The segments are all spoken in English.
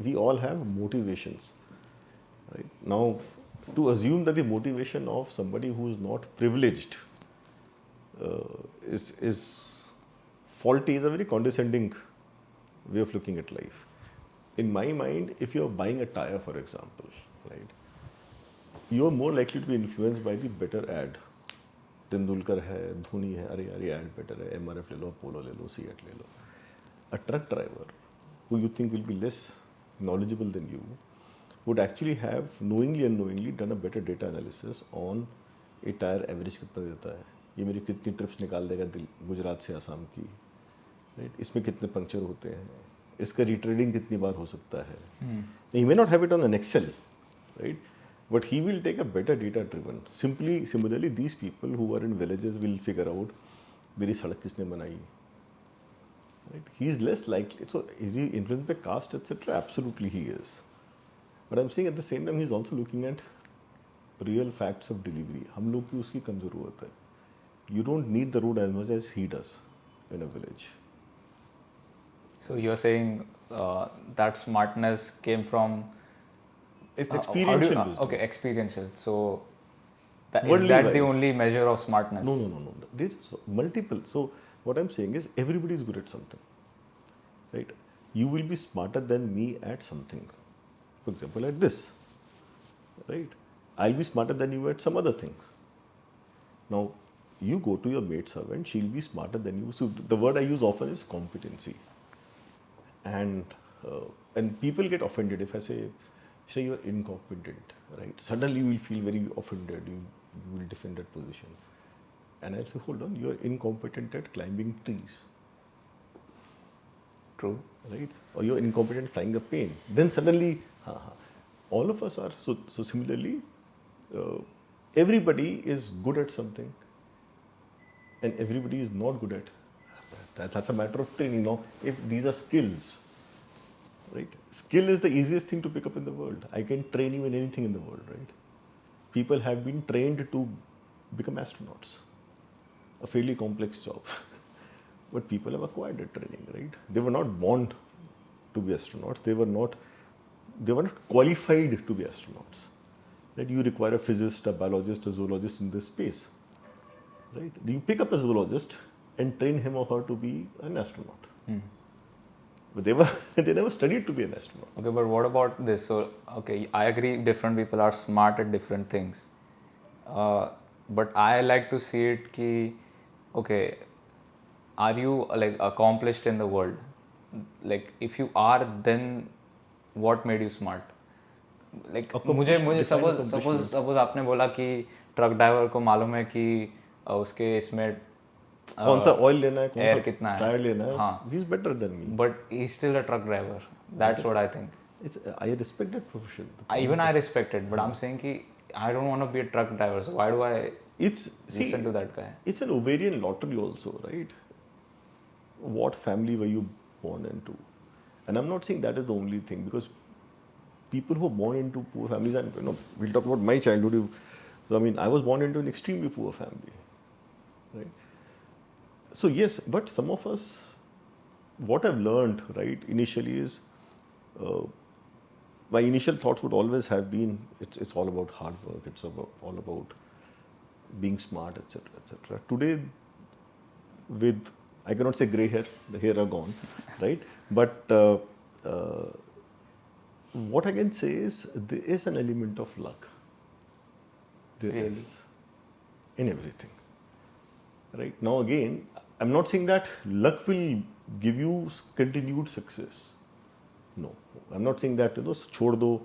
we all have motivations, right? Now, to assume that the motivation of somebody who is not privileged is faulty is a very condescending way of looking at life. In my mind, if you are buying a tire, for example, right, you are more likely to be influenced by the better ad. Tendulkar है, धोनी है, अरे यार ये ad better है, MRF ले लो, Apollo ले लो, Seat ले लो. A truck driver who you think will be less knowledgeable than you would actually have knowingly and unknowingly done a better data analysis on a tire average कितना देता है, ये मेरी कितनी ट्रिप्स निकाल देगा गुजरात से आसाम की, राइट, इसमें कितने पंक्चर होते हैं, इसका रिट्रेडिंग कितनी बार हो सकता है. He may not have it on an Excel, right, but he will take a better data driven. Similarly, these people who are in villages will figure out मेरी सड़क किसने बनाई. Right? He is less likely. So, is he influenced by caste, etc.? Absolutely, he is. But I'm saying at the same time, he's also looking at real facts of delivery. हम लोग की उसकी कम ज़रूरत है. You don't need the road as much as he does in a village. So you're saying that smartness came from. It's experiential. Okay, experiential. So is that the only measure of smartness? No. There's multiple. So what I'm saying is everybody is good at something, right? You will be smarter than me at something. For example, at this, right? I'll be smarter than you at some other things. Now, you go to your maid servant, she'll be smarter than you. So the word I use often is competency. And people get offended if I say, Shrey, you are incompetent, right? Suddenly you will feel very offended. You will defend that position. And I'll say, hold on, you are incompetent at climbing trees. True. Right? Or you are incompetent at flying a plane. Then suddenly, all of us are. So similarly, everybody is good at something and everybody is not good at. That's a matter of training. Now, if these are skills, right? Skill is the easiest thing to pick up in the world. I can train you in anything in the world, right? People have been trained to become astronauts. A fairly complex job. But people have acquired that training, right? They were not born to be astronauts. They were not qualified to be astronauts. Right? You require a physicist, a biologist, a zoologist in this space. Right? You pick up a zoologist and train him or her to be an astronaut. But they never studied to be an astronaut. Okay, but what about this? So, okay, I agree different people are smart at different things. But I like to see it ki, okay, are you like accomplished in the world? Like if you are, then what made you smart? Like मुझे suppose आपने बोला कि truck driver को मालूम है कि उसके इसमें कौन सा ऑयल लेना है, कौन सा कितना है, टायर लेना है. हाँ. He is better than me. But he's still a truck driver. That's what I think. I respect that profession. Even I respect it, but I'm saying कि I don't want to be a truck driver. So why do I listen to that guy? It's an ovarian lottery also, right? What family were you born into? And I'm not saying that is the only thing, because people who are born into poor families, and we'll talk about my childhood. So I mean, I was born into an extremely poor family, right? So yes, but some of us, what I've learned, right, initially is, my initial thoughts would always have been, it's all about hard work, it's all about being smart, etc., etc. Today, with, I cannot say grey hair, the hair are gone, right? But what I can say is, there is an element of luck. There is in everything. Right? Now again, I'm not saying that luck will give you continued success. No. I'm not saying that, छोड़ दो,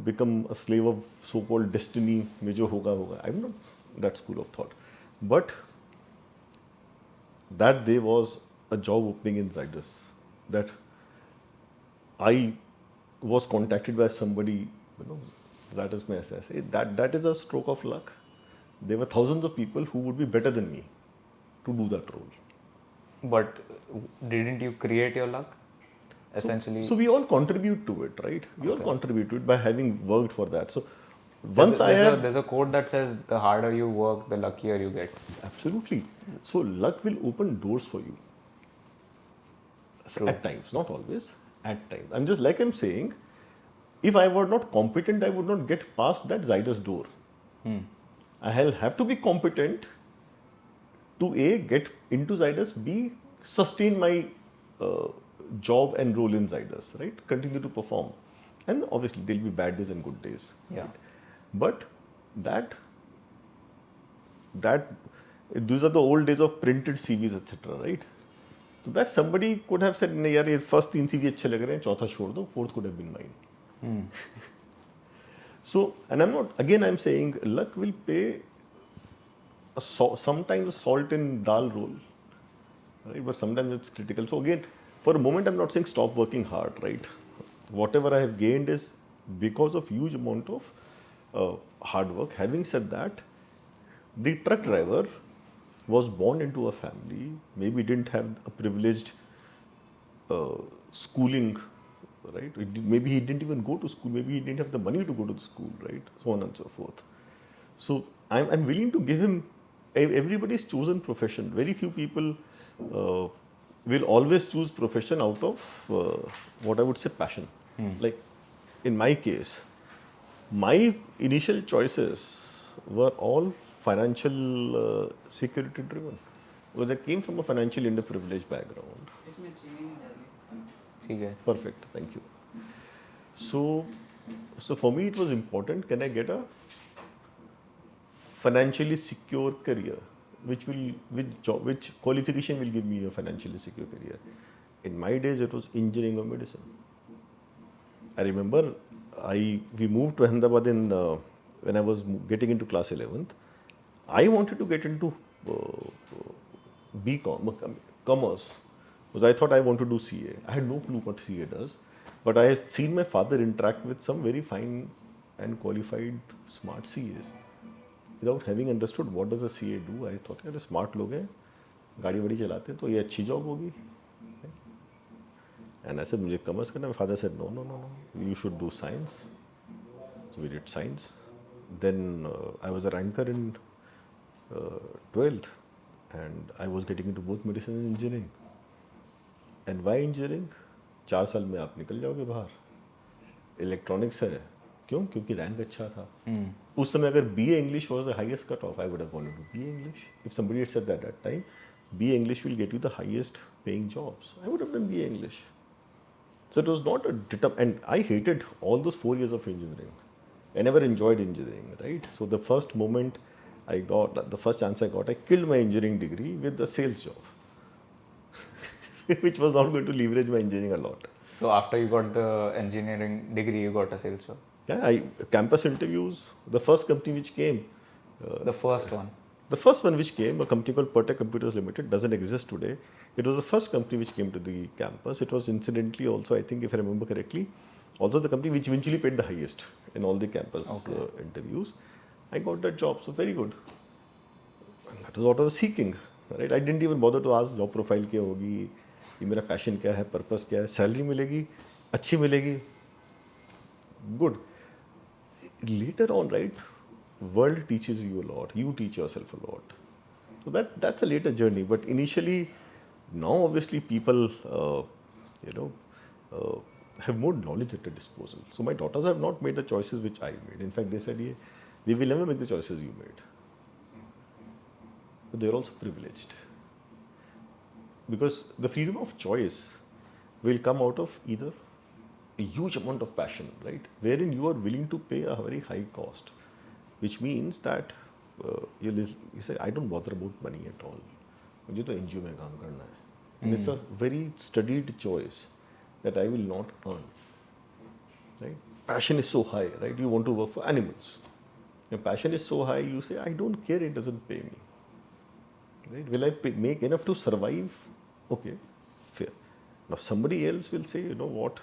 become a slave of so-called destiny, में जो होगा. I'm not that school of thought. But that day was a job opening in Zydus. That I was contacted by somebody, Zydus में ऐसा ऐसे. That is a stroke of luck. There were thousands of people who would be better than me to do that role. But didn't you create your luck? Essentially. So we all contribute to it, right? We all contribute to it by having worked for that. So there's a quote that says, the harder you work, the luckier you get. Absolutely. So luck will open doors for you. True. At times, not always. at times. I'm just like I'm saying, if I were not competent, I would not get past that Zydus door. I'll have to be competent to A, get into Zydus, B, sustain my uh, job and role in Zydus, right? Continue to perform. And obviously, there'll be bad days and good days. Yeah. Right? But that these are the old days of printed CVs, etc., right? So that somebody could have said, नहीं यार ये first 3 CV अच्छे लग रहे हैं, चौथा छोड़ दो, fourth could have been mine. So, and I'm saying luck will play sometimes a salt in dal role, right? But sometimes it's critical. So again, for a moment, I'm not saying stop working hard, right? Whatever I have gained is because of huge amount of hard work. Having said that, the truck driver was born into a family, maybe didn't have a privileged schooling, right? Maybe he didn't even go to school, maybe he didn't have the money to go to the school, right? So on and so forth. So I'm willing to give him everybody's chosen profession. Very few people will always choose profession out of what I would say passion. Like in my case, my initial choices were all financial security driven because I came from a financially underprivileged background. ठीक है. Perfect, thank you. So for me it was important, can I get a financially secure career, which qualification will give me a financially secure career? In my days it was engineering or medicine. I remember we moved to Ahmedabad when I was getting into class 11th. I wanted to get into BCom, commerce, because I thought I want to do CA. I had no clue what CA does, but I had seen my father interact with some very fine and qualified smart CAs. Without having understood what does a CA do, I thought, यार smart लोग हैं, गाड़ी वाड़ी चलाते हैं, तो ये अच्छी job होगी. And I said, मुझे commerce करना. My father said, no, you should do science. So we did science. Then I was a ranker in 12th, and I was getting into both medicine and engineering. And why engineering? 4 साल में आप निकल जाओगे बाहर. Electronics है. क्यों? क्योंकि rank अच्छा था. उस समय अगर BA English was the highest cut off, I would have wanted to BA English. If somebody had said that at that time, BA English will get you the highest paying jobs, I would have done BA English. So it was not and I hated all those 4 years of engineering. I never enjoyed engineering, right? So the first chance I got, I killed my engineering degree with a sales job, which was not going to leverage my engineering a lot. So after you got the engineering degree, you got a sales job? Yeah, campus interviews, the first company which came. The first one? The first one which came, a company called Pertec Computers Limited, doesn't exist today. It was the first company which came to the campus. It was incidentally also, I think if I remember correctly, also the company which eventually paid the highest in all the campus interviews. I got that job, so very good. And that was what I was seeking, right? I didn't even bother to ask job profile क्या होगी, ये मेरा passion क्या है, purpose क्या है, salary मिलेगी, अच्छी मिलेगी, good. Later on, right, world teaches you a lot, you teach yourself a lot. So that's a later journey, but initially, now obviously people, have more knowledge at their disposal. So my daughters have not made the choices which I made. In fact, they said, yeah, we will never make the choices you made. But they're also privileged. Because the freedom of choice will come out of either a huge amount of passion, right? Wherein you are willing to pay a very high cost, which means that you say, I don't bother about money at all. मुझे तो NGO में काम करना है. And it's a very studied choice that I will not earn. Right? Passion is so high, right? You want to work for animals. Your passion is so high, you say, I don't care, it doesn't pay me. Right? Will I make enough to survive? Okay, fair. Now somebody else will say, you know what,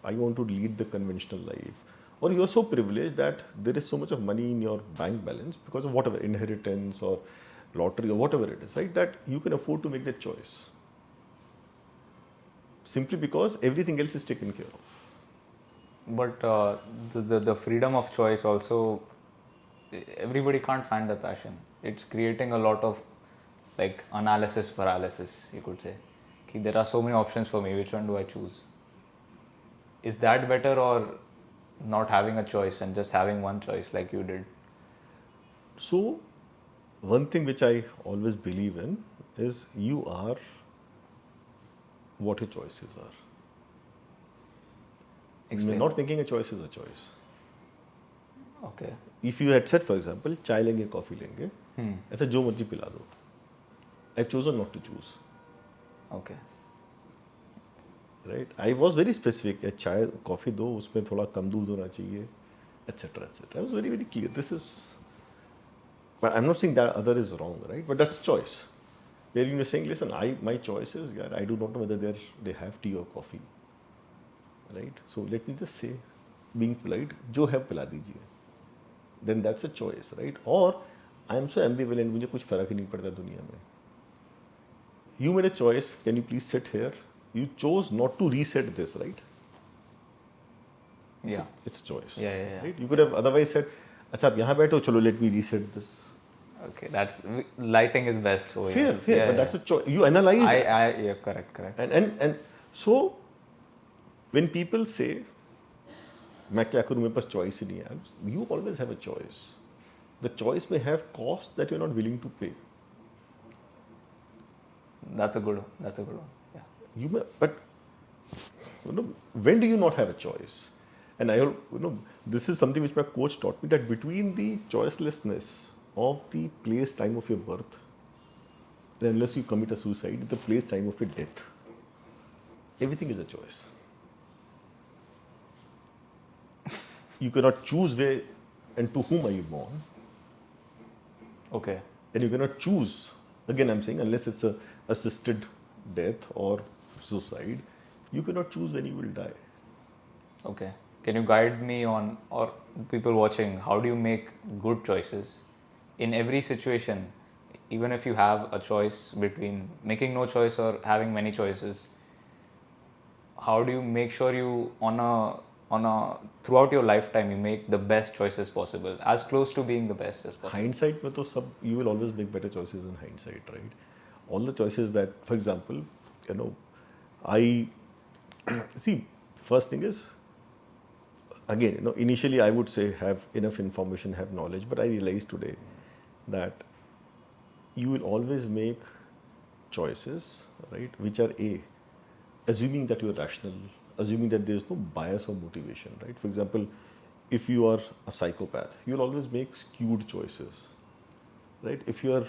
I want to lead the conventional life. Or you are so privileged that there is so much of money in your bank balance because of whatever, inheritance or lottery or whatever it is, right? That you can afford to make that choice. Simply because everything else is taken care of. But the freedom of choice also, everybody can't find the passion. It's creating a lot of like analysis paralysis, you could say. There are so many options for me, which one do I choose? is that better, or not having a choice and just having one choice like you did? So, one thing which I always believe in is you are what your choices are. Explain. Not making a choice is a choice. Okay. If you had said, for example, चाय लेंगे, coffee लेंगे, ऐसा जो मर्जी पिला दो. I've chosen not to choose. Okay. Right? I was very specific. चाय coffee दो, उसमें थोड़ा कम दूध होना चाहिए, etc. etc. I was very clear. This is. But I'm not saying that other is wrong, right? But that's choice. Where you're saying, listen, my choice is, yeah, I do not know whether they have tea or coffee, right? So let me just say, being polite, जो है पिला दीजिए. Then that's a choice, right? Or I am so ambivalent, मुझे कुछ फर्क ही नहीं पड़ता दुनिया में. You made a choice. Can you please sit here? You chose not to reset this, right? Yeah. It's a choice. Yeah. Right? You could have otherwise said, अच्छा आप यहाँ बैठो, चलो let me reset this. Okay, that's lighting is best. Oh, Fair, yeah, but that's a choice. You analyze. Yeah, correct. And so when people say, मैं क्या करूँ, मेरे पास choice ही नहीं है, you always have a choice. The choice may have cost that you're not willing to pay. That's a good one. Yeah. You may, but when do you not have a choice? And this is something which my coach taught me, that between the choicelessness of the place, time of your birth, unless you commit a suicide, the place, time of your death, everything is a choice. You cannot choose where and to whom are you born. Okay. And you cannot choose, again I'm saying, unless it's a assisted death or suicide, you cannot choose when you will die. Okay. Can you guide me on, or people watching, how do you make good choices in every situation? Even if you have a choice between making no choice or having many choices, how do you make sure you throughout your lifetime you make the best choices possible, as close to being the best as possible? Hindsight mein to you will always make better choices in hindsight, right? All the choices that, for example, I see, first thing is, again, initially I would say have enough information, have knowledge, but I realize today that you will always make choices, right, which are assuming that you are rational, assuming that there is no bias or motivation, right? For example, if you are a psychopath, you will always make skewed choices, right? If you are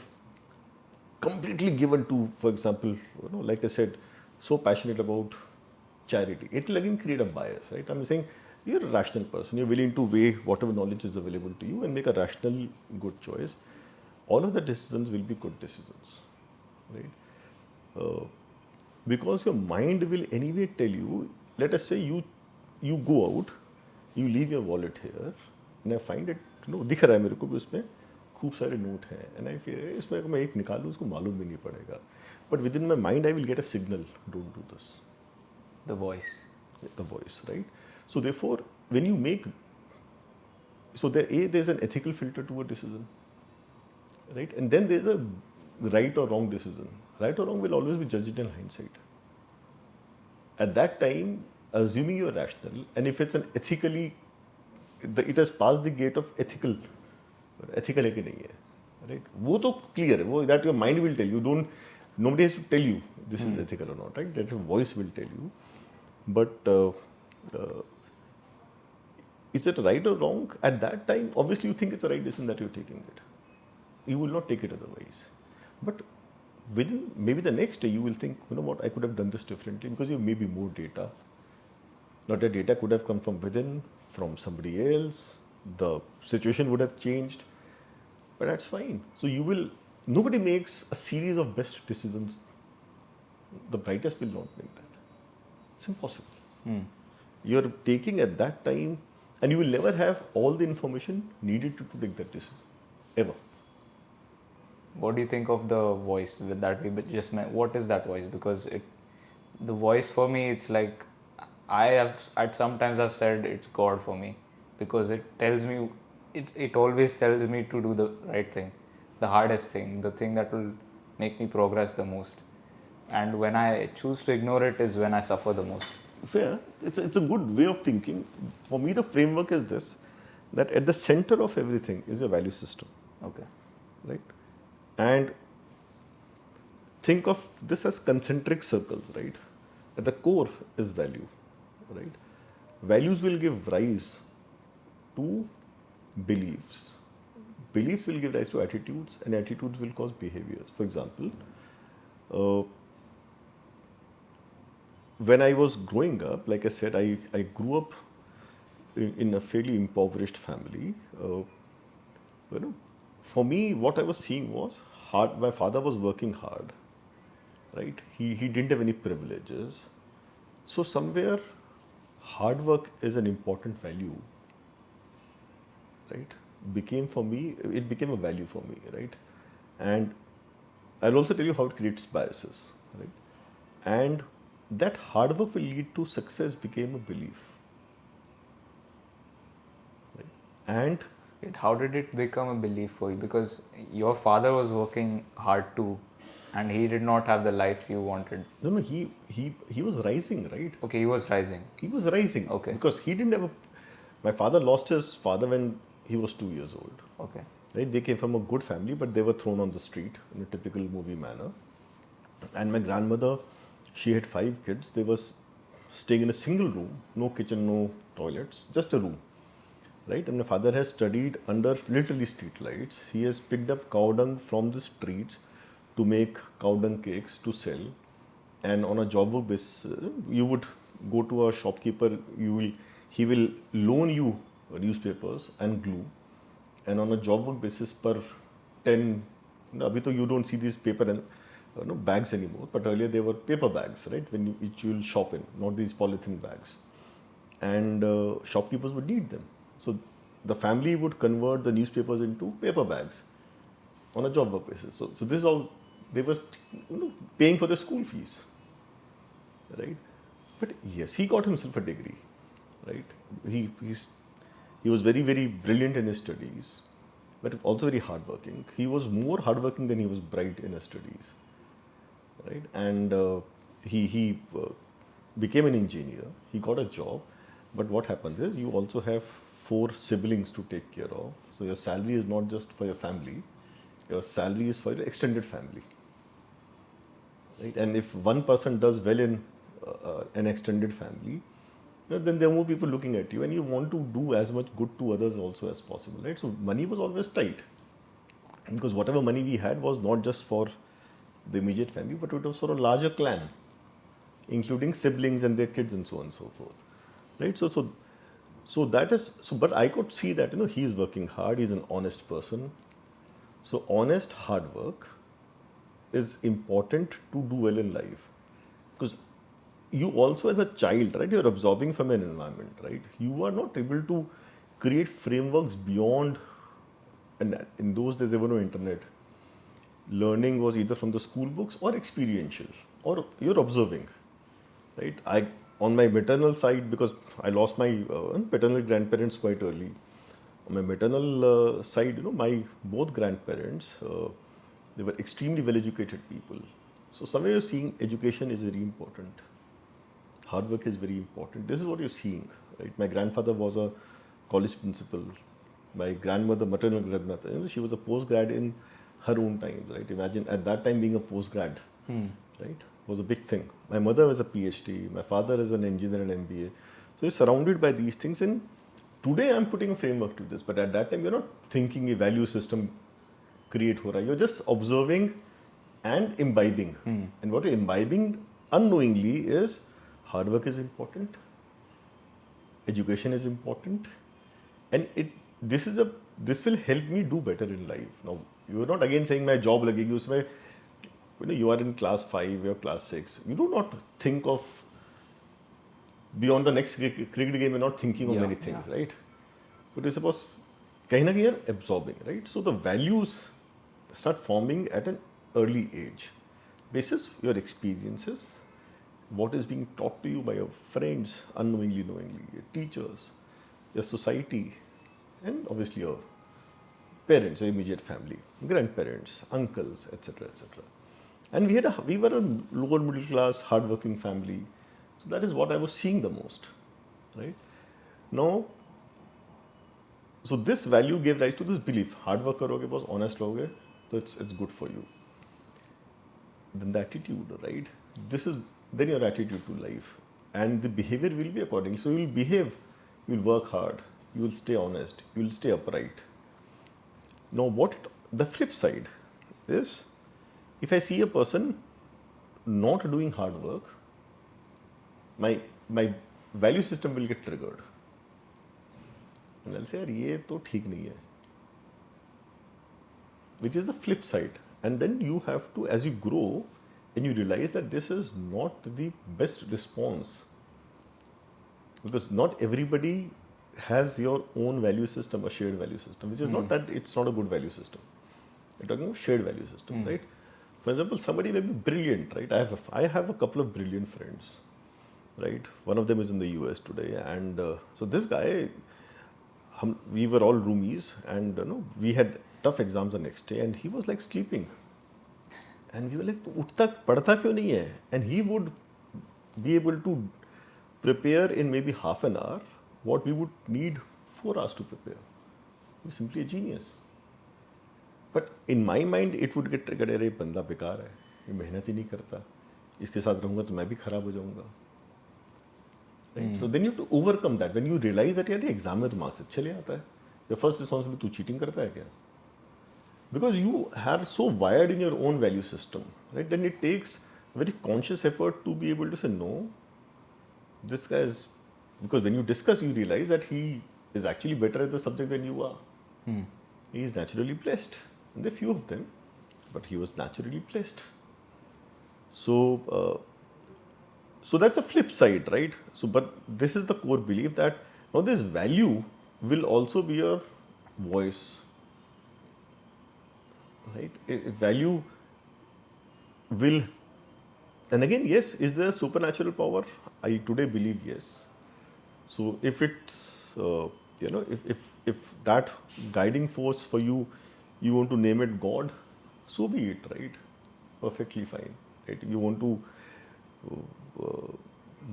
completely given to, for example, like I said, so passionate about charity, it will again create a bias, right? I'm saying you're a rational person, you're willing to weigh whatever knowledge is available to you and make a rational, good choice. All of the decisions will be good decisions, right? Because your mind will anyway tell you, let us say you go out, you leave your wallet here, and I find it, दिख रहा है मेरे को भी उसमें खूब सारे note हैं, and I feel इसमें अगर मैं एक निकालूँ उसको मालूम भी नहीं पड़ेगा, but within my mind I will get a signal, don't do this. The voice, right? So therefore, when you make, so there's an ethical filter to a decision, right? And then there's a right or wrong decision. Right or wrong will always be judged in hindsight. At that time, assuming you're rational, and if it's an ethically, it has passed the gate of ethical है कि नहीं है, right? वो तो clear है, वो that your mind will tell you. Nobody has to tell you this is ethical or not, right? That your voice will tell you. But is it right or wrong? At that time, obviously you think it's the right decision that you're taking it. You will not take it otherwise. But within maybe the next day, you will think, what, I could have done this differently, because you may be more data. Now that data could have come from within, from somebody else. The situation would have changed, but that's fine. So nobody makes a series of best decisions. The brightest will not make that. It's impossible. You're taking at that time, and you will never have all the information needed to take that decision, ever. What do you think of the voice that we just met? What is that voice? Because the voice for me, it's like, sometimes I've said it's God for me, because it tells me, it always tells me to do the right thing, the hardest thing, the thing that will make me progress the most. And when I choose to ignore it is when I suffer the most. fair. It's a good way of thinking. For me, the framework is this: that at the center of everything is your value system, Okay. right? And think of this as concentric circles, right? At the core is value, right? Values will give rise to beliefs. Beliefs will give rise to attitudes, and attitudes will cause behaviors. For example, uh, when I was growing up, like I said, I grew up in a fairly impoverished family. You know, for me, what I was seeing was hard. My father was working hard, right? He didn't have any privileges. So somewhere, hard work is an important value, right? Became for me, it became a value for me, right? And I'll also tell you how it creates biases, right? And that hard work will lead to success became a belief, right? And How did it become a belief for you? Because your father was working hard too, and he did not have the life you wanted. no, he was rising, right? Okay, he was rising. He was rising Okay. because he didn't have a. My father lost his father when he was 2 years old. Okay. Right? They came from a good family, but they were thrown on the street in a typical movie manner. And my grandmother, she had 5 kids. They were staying in a single room, no kitchen, no toilets, just a room. Right? And my father has studied under literally street lights. He has picked up cow dung from the streets to make cow dung cakes to sell. And on a job work basis, you would go to a shopkeeper. He will loan you newspapers and glue. And on a job work basis per 10, abhi to you don't see these paper and bags anymore, but earlier they were paper bags, right? Which you will shop in, not these polythene bags. And shopkeepers would need them. So the family would convert the newspapers into paper bags on a job work basis. So this is all they were paying for their school fees, right? But yes, he got himself a degree, right? He was very, very brilliant in his studies, but also very hardworking. He was more hardworking than he was bright in his studies, right? And he became an engineer. He got a job, but what happens is you also have 4 siblings to take care of. So your salary is not just for your family; your salary is for your extended family, right? And if one person does well in an extended family, then there are more people looking at you, and you want to do as much good to others also as possible, right? So money was always tight, because whatever money we had was not just for the immediate family, but it was for a larger clan, including siblings and their kids and so on and so forth, right? So that is so. But I could see that he is working hard. He's an honest person. So honest hard work is important to do well in life, because you also as a child, right, you're absorbing from an environment, right? You are not able to create frameworks beyond, and in those days there were no internet. Learning was either from the school books or experiential, or you're observing, right? On my maternal side, because I lost my paternal grandparents quite early. On my maternal side, my both grandparents, they were extremely well-educated people. So somewhere you're seeing education is very important. Hard work is very important. This is what you're seeing, right? My grandfather was a college principal. My grandmother, maternal grandmother, she was a postgrad in her own times, right? Imagine at that time being a postgrad, right? Was a big thing. My mother was a PhD. My father is an engineer and MBA. So you're surrounded by these things. And today I'm putting a framework to this, but at that time you're not thinking a value system create ho raha. You're just observing and imbibing. And what you're imbibing unknowingly is hard work is important, education is important, and this will help me do better in life. Now, you're not again saying my job lagegi usme, you are in class 5, you're class 6. You do not think of beyond the next cricket game, you're not thinking of many things, right? But you suppose kahin na kahin you're absorbing, right? So the values start forming at an early age, basis your experiences, what is being taught to you by your friends, unknowingly, knowingly, your teachers, your society, and obviously your parents, your immediate family, grandparents, uncles, etc., etc. And we were a lower middle class, hardworking family. So that is what I was seeing the most, right? Now, so this value gave rise to this belief: hard work karoge, boss, honest rahoge, so it's good for you. Then the attitude, right? This is then your attitude to life, and the behavior will be according. So you will behave, you will work hard, you will stay honest, you will stay upright. Now, the flip side is, if I see a person not doing hard work, my value system will get triggered. And I'll say, यार ये तो ठीक नहीं है. Which is the flip side. And then you have to, as you grow, and you realize that this is not the best response. Because not everybody has your own value system, a shared value system, which is not that it's not a good value system. We're talking about shared value system, right? For example, somebody may be brilliant, right? I have a couple of brilliant friends, right? One of them is in the US today, and so this guy, we were all roomies, and we had tough exams the next day, and he was like sleeping, and we were like, "Tu uthta padhta kyun nahi hai?" And he would be able to prepare in maybe half an hour what we would need 4 hours to prepare. He was simply a genius. But in my mind, it would get triggered, अरे बंदा बेकार है, ये मेहनत ही नहीं करता, इसके साथ रहूँगा तो मैं भी खराब हो जाऊँगा. Right? So then you have to overcome that. When you realize that यार एग्जाम में तो मार्क्स अच्छे ले आता है, your first responsibility, तू चीटिंग करता है क्या? Because you are so wired in your own value system, right? Then it takes very conscious effort to be able to say no. This guy is, because when you discuss, you realize that he is actually better at the subject than you are. He is naturally blessed. And there are few of them, but he was naturally blessed. So, so that's a flip side, right? So, but this is the core belief that now this value will also be your voice, right? Value will, and again, yes, is there supernatural power? I today believe yes. So if it's, if that guiding force for you, you want to name it God, so be it, right? Perfectly fine, right? You want to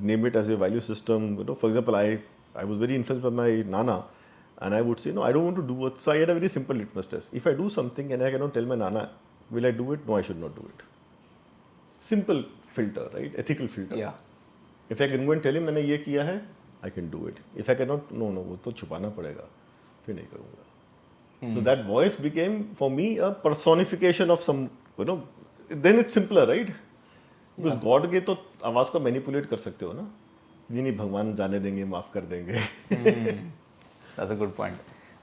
name it as a value system. For example, I was very influenced by my Nana, and I would say, no, I don't want to do it. So I had a very simple litmus test. If I do something and I cannot tell my Nana, will I do it? No, I should not do it. Simple filter, right? Ethical filter. Yeah. If I can go and tell him मैंने ये किया है, I can do it. If I cannot, no, वो तो छुपाना पड़ेगा, फिर नहीं करूँगा. So that voice became for me a personification of some, then it's simpler, right? Because God के तो आवाज़ को manipulate कर सकते हो ना? ये नहीं भगवान जाने देंगे, माफ कर देंगे. That's a good point.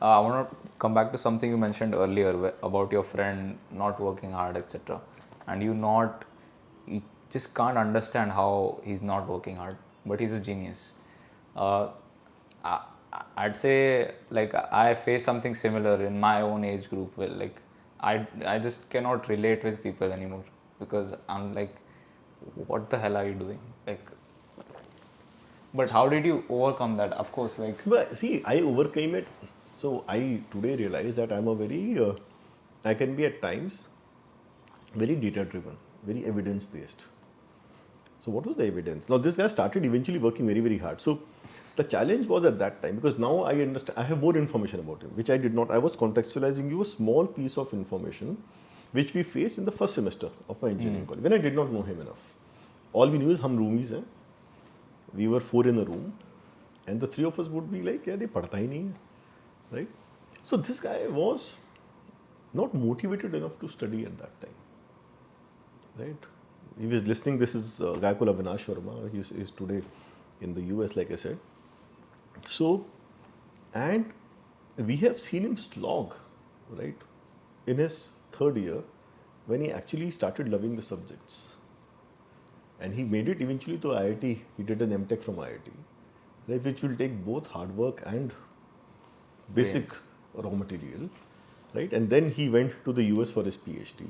I want to come back to something you mentioned earlier about your friend not working hard, etc. And you just can't understand how he's not working hard, but he's a genius. I'd say like I face something similar in my own age group where like I just cannot relate with people anymore because I'm like, what the hell are you doing? Like, but how did you overcome that? Of course, like. But see, I overcame it. So I today realize that I'm a very, I can be at times very data driven, very evidence based. So what was the evidence? Now this guy started eventually working very, very hard. So the challenge was at that time, because now I understand, I have more information about him, which I did not. I was contextualizing you a small piece of information which we faced in the first semester of my engineering college, when I did not know him enough. All we knew is hum roomies hain. We were 4 in a room, and the 3 of us would be like, yaar ye padhta hi nahi hai, right? So this guy was not motivated enough to study at that time, right? He was listening. This is a guy called Prashant Sharma. He is today in the US, like I said. So, and we have seen him slog, right, in his 3rd year when he actually started loving the subjects. And he made it eventually to IIT. He did an MTech from IIT, right, which will take both hard work and basic raw material, right? And then he went to the US for his PhD,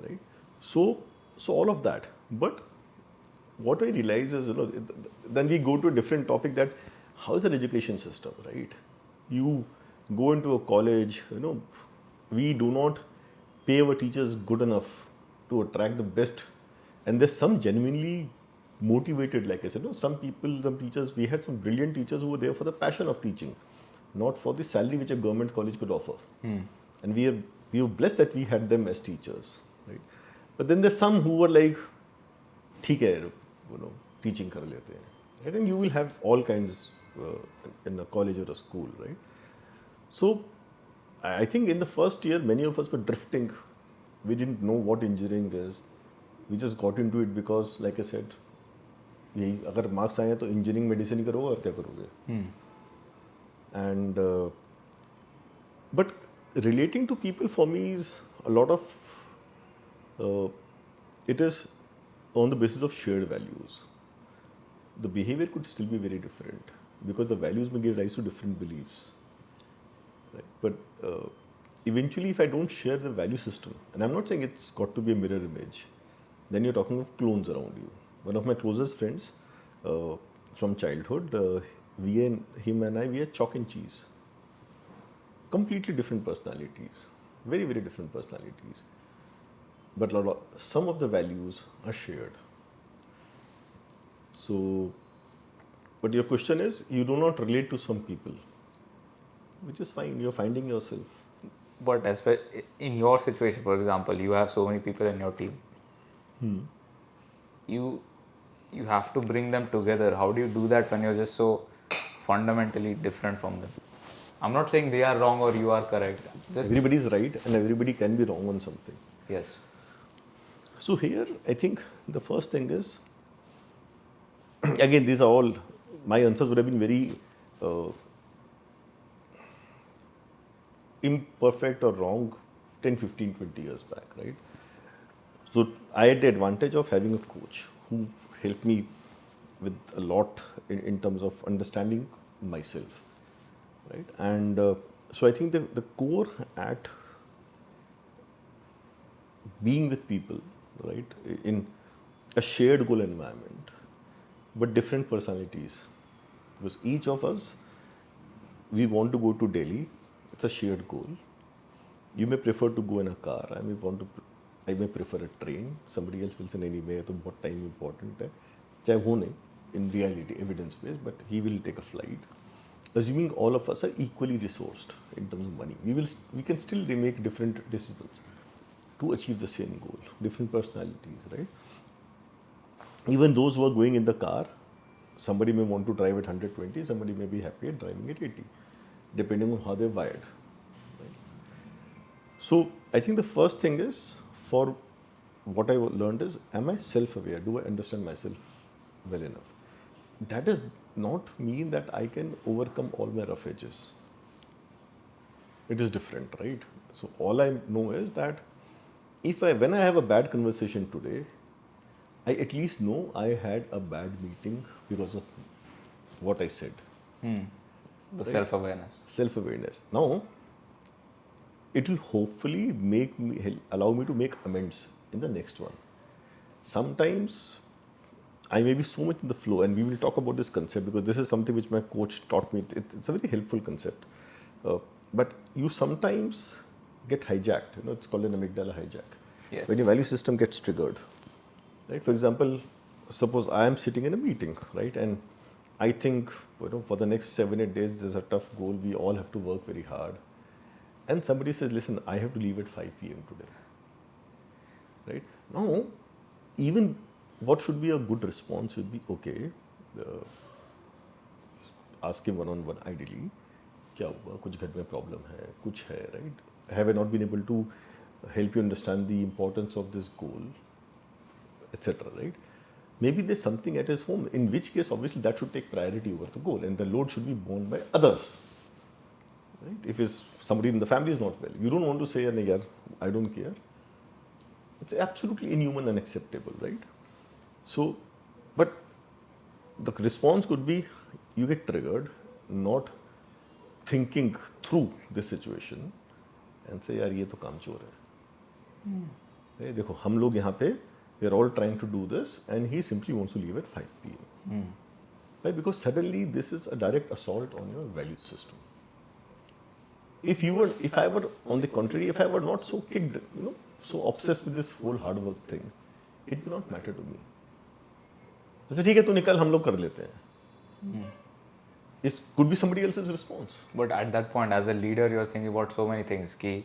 right? So all of that. But what I realize is, then we go to a different topic, that how is an education system, right? You go into a college, we do not pay our teachers good enough to attract the best. And there's some genuinely motivated, like I said. No, some teachers, we had some brilliant teachers who were there for the passion of teaching, not for the salary which a government college could offer. And we were blessed that we had them as teachers, right? But then there's some who were like, ठीक है, teaching कर लेते हैं, right? And you will have all kinds in a college or a school, right? So I think in the first year, many of us were drifting. We didn't know what engineering is. We just got into it because, like I said, यही अगर marks आए तो engineering medicine ही करोगे और क्या करोगे. And but relating to people for me is a lot of it is on the basis of shared values. The behavior could still be very different because the values may give rise to different beliefs, right? But eventually, if I don't share the value system, and I'm not saying it's got to be a mirror image, then you're talking of clones around you. One of my closest friends from childhood, him and I, we are chalk and cheese. Completely different personalities, very, very different personalities. But some of the values are shared. So, but your question is, you do not relate to some people, which is fine. You're finding yourself. But in your situation, for example, you have so many people in your team. You have to bring them together. How do you do that when you're just so fundamentally different from them? I'm not saying they are wrong or you are correct. Everybody is right and everybody can be wrong on something. Yes. So here, I think the first thing is, again, these are all, my answers would have been very imperfect or wrong 10, 15, 20 years back, right? So I had the advantage of having a coach who helped me with a lot in terms of understanding myself, right? And so I think the core at being with people, right, in a shared goal environment, but different personalities, because each of us, we want to go to Delhi. It's a shared goal. You may prefer to go in a car. I may prefer a train. Somebody else will say, "नहीं मैं तो बहुत time important है." चाहे वो नहीं, in reality, evidence based, but he will take a flight. Assuming all of us are equally resourced in terms of money, we can still make different decisions to achieve the same goal. Different personalities, right? Even those who are going in the car, somebody may want to drive at 120, somebody may be happy at driving at 80, depending on how they're wired. Right? So I think the first thing is, for what I learned is, am I self-aware? Do I understand myself well enough? That does not mean that I can overcome all my rough edges. It is different, right? So all I know is that when I have a bad conversation today, I at least know I had a bad meeting because of what I said. The right? Self-awareness. Self-awareness. Now, it will hopefully allow me to make amends in the next one. Sometimes I may be so much in the flow, and we will talk about this concept because this is something which my coach taught me. It's a very helpful concept. But you sometimes get hijacked. It's called an amygdala hijack. Yes. When your value system gets triggered. Right? For example, suppose I am sitting in a meeting, right? And I think, for the next 7-8 days, there's a tough goal. We all have to work very hard. And somebody says, listen, I have to leave at 5 p.m. today. Right? Now, even what should be a good response would be, okay, ask him one-on-one ideally, क्या हुआ, कुछ घर में problem है, कुछ है, right? Have I not been able to help you understand the importance of this goal, etc., right? Maybe there's something at his home, in which case, obviously, that should take priority over the goal, and the load should be borne by others. Right? If somebody in the family is not well, you don't want to say, "Yaar, I don't care." It's absolutely inhuman and unacceptable, right? So, but the response could be, you get triggered, not thinking through this situation, and say, "यार ये तो कामचोर है." देखो, हम लोग यहाँ पे, we are all trying to do this, and he simply wants to leave at 5 p.m. Right? Because suddenly this is a direct assault on your value system. If I were on the contrary, if I were not so kicked, so obsessed with this whole hard work thing, it would not matter to me. I said, ठीक है तू निकल हम लोग कर लेते हैं. It could be somebody else's response. But at that point, as a leader, you're thinking about so many things. कि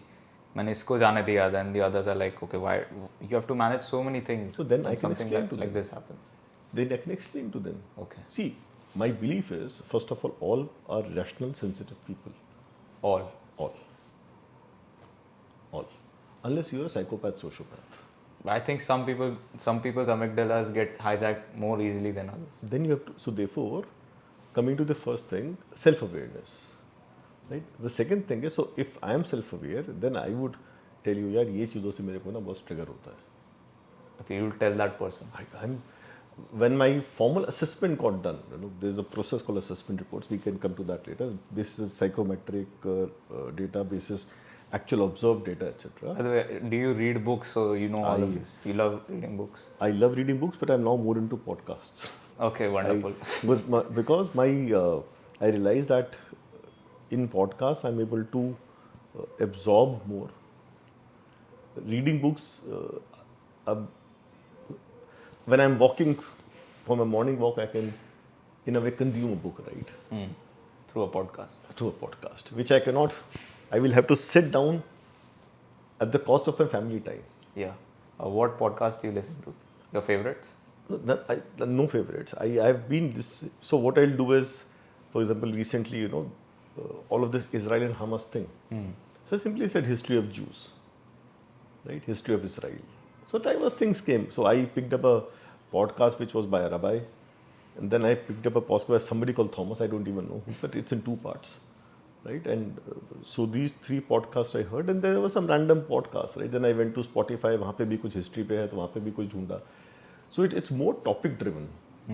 मैंने इसको जाने दिया, then the others are like, okay, why? You have to manage so many things. So then I when can something explain to like them. this happens. Then I can explain to them. Okay. See, my belief is, first of all are rational, sensitive people. All. All. Unless you're a psychopath, sociopath. I think some people's amygdalas get hijacked more easily than others. Then you have to, so therefore, coming to the first thing, self-awareness. Right? The second thing is, so if I am self-aware, then I would tell you, यार ये चीज़ों से मेरे को ना बहुत trigger होता है. Okay, you'll tell that person. When my formal assessment got done, there's a process called assessment reports. We can come to that later. This is psychometric databases, actual observed data, etc. By the way, do you read books so you know all of this? You love reading books? I love reading books, but I'm now more into podcasts. Okay, wonderful. Because I realized that in podcasts I'm able to absorb more. Reading books, when I'm walking for my morning walk, I can, in a way, consume a book, right? Through a podcast. Through a podcast, which I cannot. I will have to sit down at the cost of my family time. Yeah. What podcast do you listen to? Your favorites? No favorites. I've been this. So what I'll do is, for example, recently, all of this Israel and Hamas thing. So I simply said history of Jews, right? History of Israel. So diverse things came. So I picked up a podcast which was by a rabbi, and then I picked up a podcast by somebody called Thomas. I don't even know, but it's in 2 parts, right? And so these 3 podcasts I heard, and there were some random podcasts, right? Then I went to Spotify. वहाँ पे भी कुछ history पे है, तो वहाँ पे भी कुछ ढूंढा. So it's more topic driven.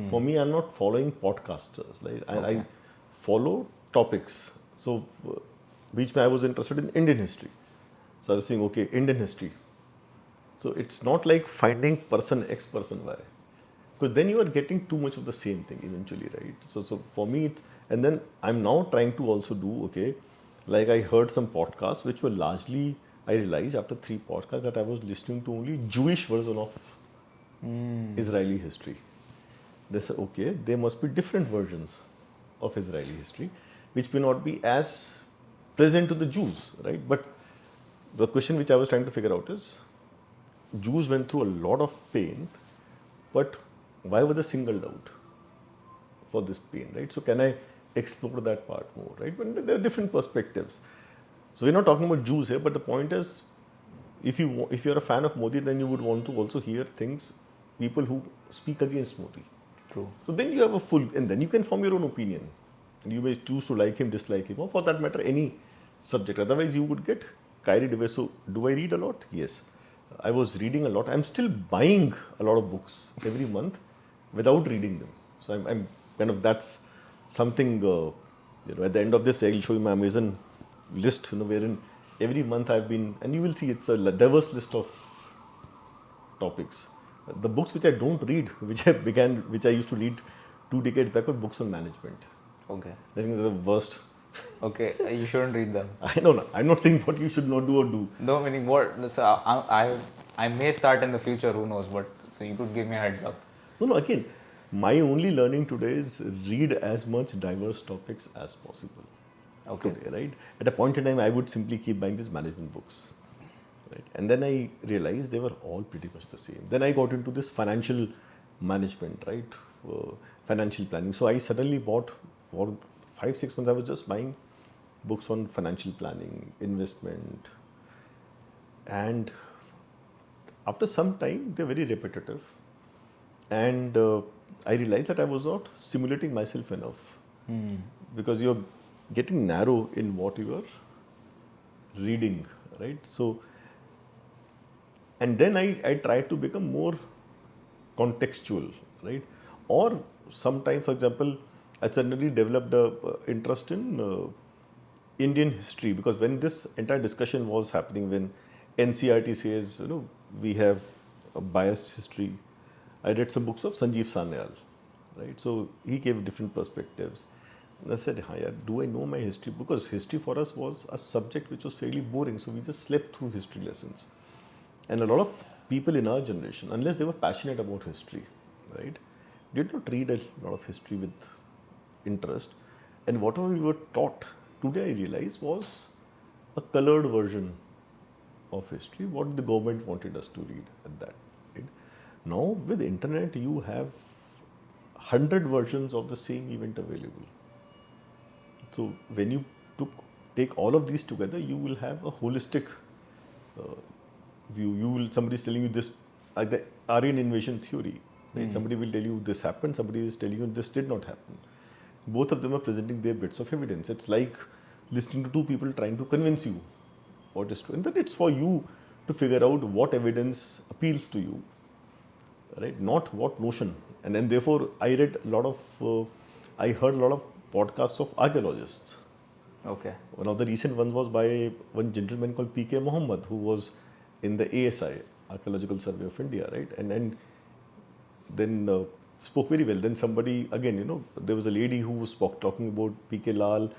For me, I'm not following podcasters. Right? I follow topics. So बीच में I was interested in Indian history. So I was saying, okay, Indian history. So it's not like finding person X, person Y. Because then you are getting too much of the same thing eventually, right? So for me, and then I'm now trying to also do, okay, like I heard some podcasts which were largely, I realized after 3 podcasts that I was listening to only Jewish version of Israeli history. They said, okay, there must be different versions of Israeli history, which may not be as present to the Jews, right? But the question which I was trying to figure out is, Jews went through a lot of pain, but why were they singled out for this pain, right? So can I explore that part more, right? But there are different perspectives. So we're not talking about Jews here, but the point is, if you're a fan of Modi, then you would want to also hear things, people who speak against Modi. True. So then you have a full, and then you can form your own opinion. And you may choose to like him, dislike him, or for that matter, any subject. Otherwise, you would get carried away. So do I read a lot? Yes. I was reading a lot. I'm still buying a lot of books every month without reading them. So I'm kind of, that's something, at the end of this, I'll show you my Amazon list, wherein every month I've been, and you will see it's a diverse list of topics. The books which I don't read, which I used to read 2 decades back, were books on management. Okay. I think they're the worst. Okay, you shouldn't read them. I know. I'm not saying what you should not do or do. No, meaning what? So I may start in the future, who knows? But so you could give me a heads up. No. Again, my only learning today is read as much diverse topics as possible. Okay. Today, right? At a point in time, I would simply keep buying these management books. Right? And then I realized they were all pretty much the same. Then I got into this financial management, right? Financial planning. So I suddenly bought, for 5-6 months, I was just buying books on financial planning, investment. And after some time, they're very repetitive. And I realized that I was not simulating myself enough. Because you're getting narrow in what you are reading, right? So, and then I tried to become more contextual, right? Or sometimes, for example, I suddenly developed a interest in Indian history, because when this entire discussion was happening, when NCRT says, we have a biased history, I read some books of Sanjeev Sanyal, right? So he gave different perspectives. And I said, do I know my history? Because history for us was a subject which was fairly boring, so we just slept through history lessons. And a lot of people in our generation, unless they were passionate about history, right, did not read a lot of history with interest, and whatever we were taught today, I realize was a colored version of history, what the government wanted us to read at that. Right? Now with internet, you have 100 versions of the same event available. So when you take all of these together, you will have a holistic view. Somebody is telling you this, like the Aryan invasion theory. Right? Somebody will tell you this happened. Somebody is telling you this did not happen. Both of them are presenting their bits of evidence. It's like listening to two people trying to convince you what is true, and then it's for you to figure out what evidence appeals to you, right? Not what notion. And then therefore, I heard a lot of podcasts of archaeologists. Okay. One of the recent ones was by one gentleman called P.K. Mohammed, who was in the ASI, Archaeological Survey of India, right? And then spoke very well. Then somebody, again, there was a lady who was talking about P.K. Lal,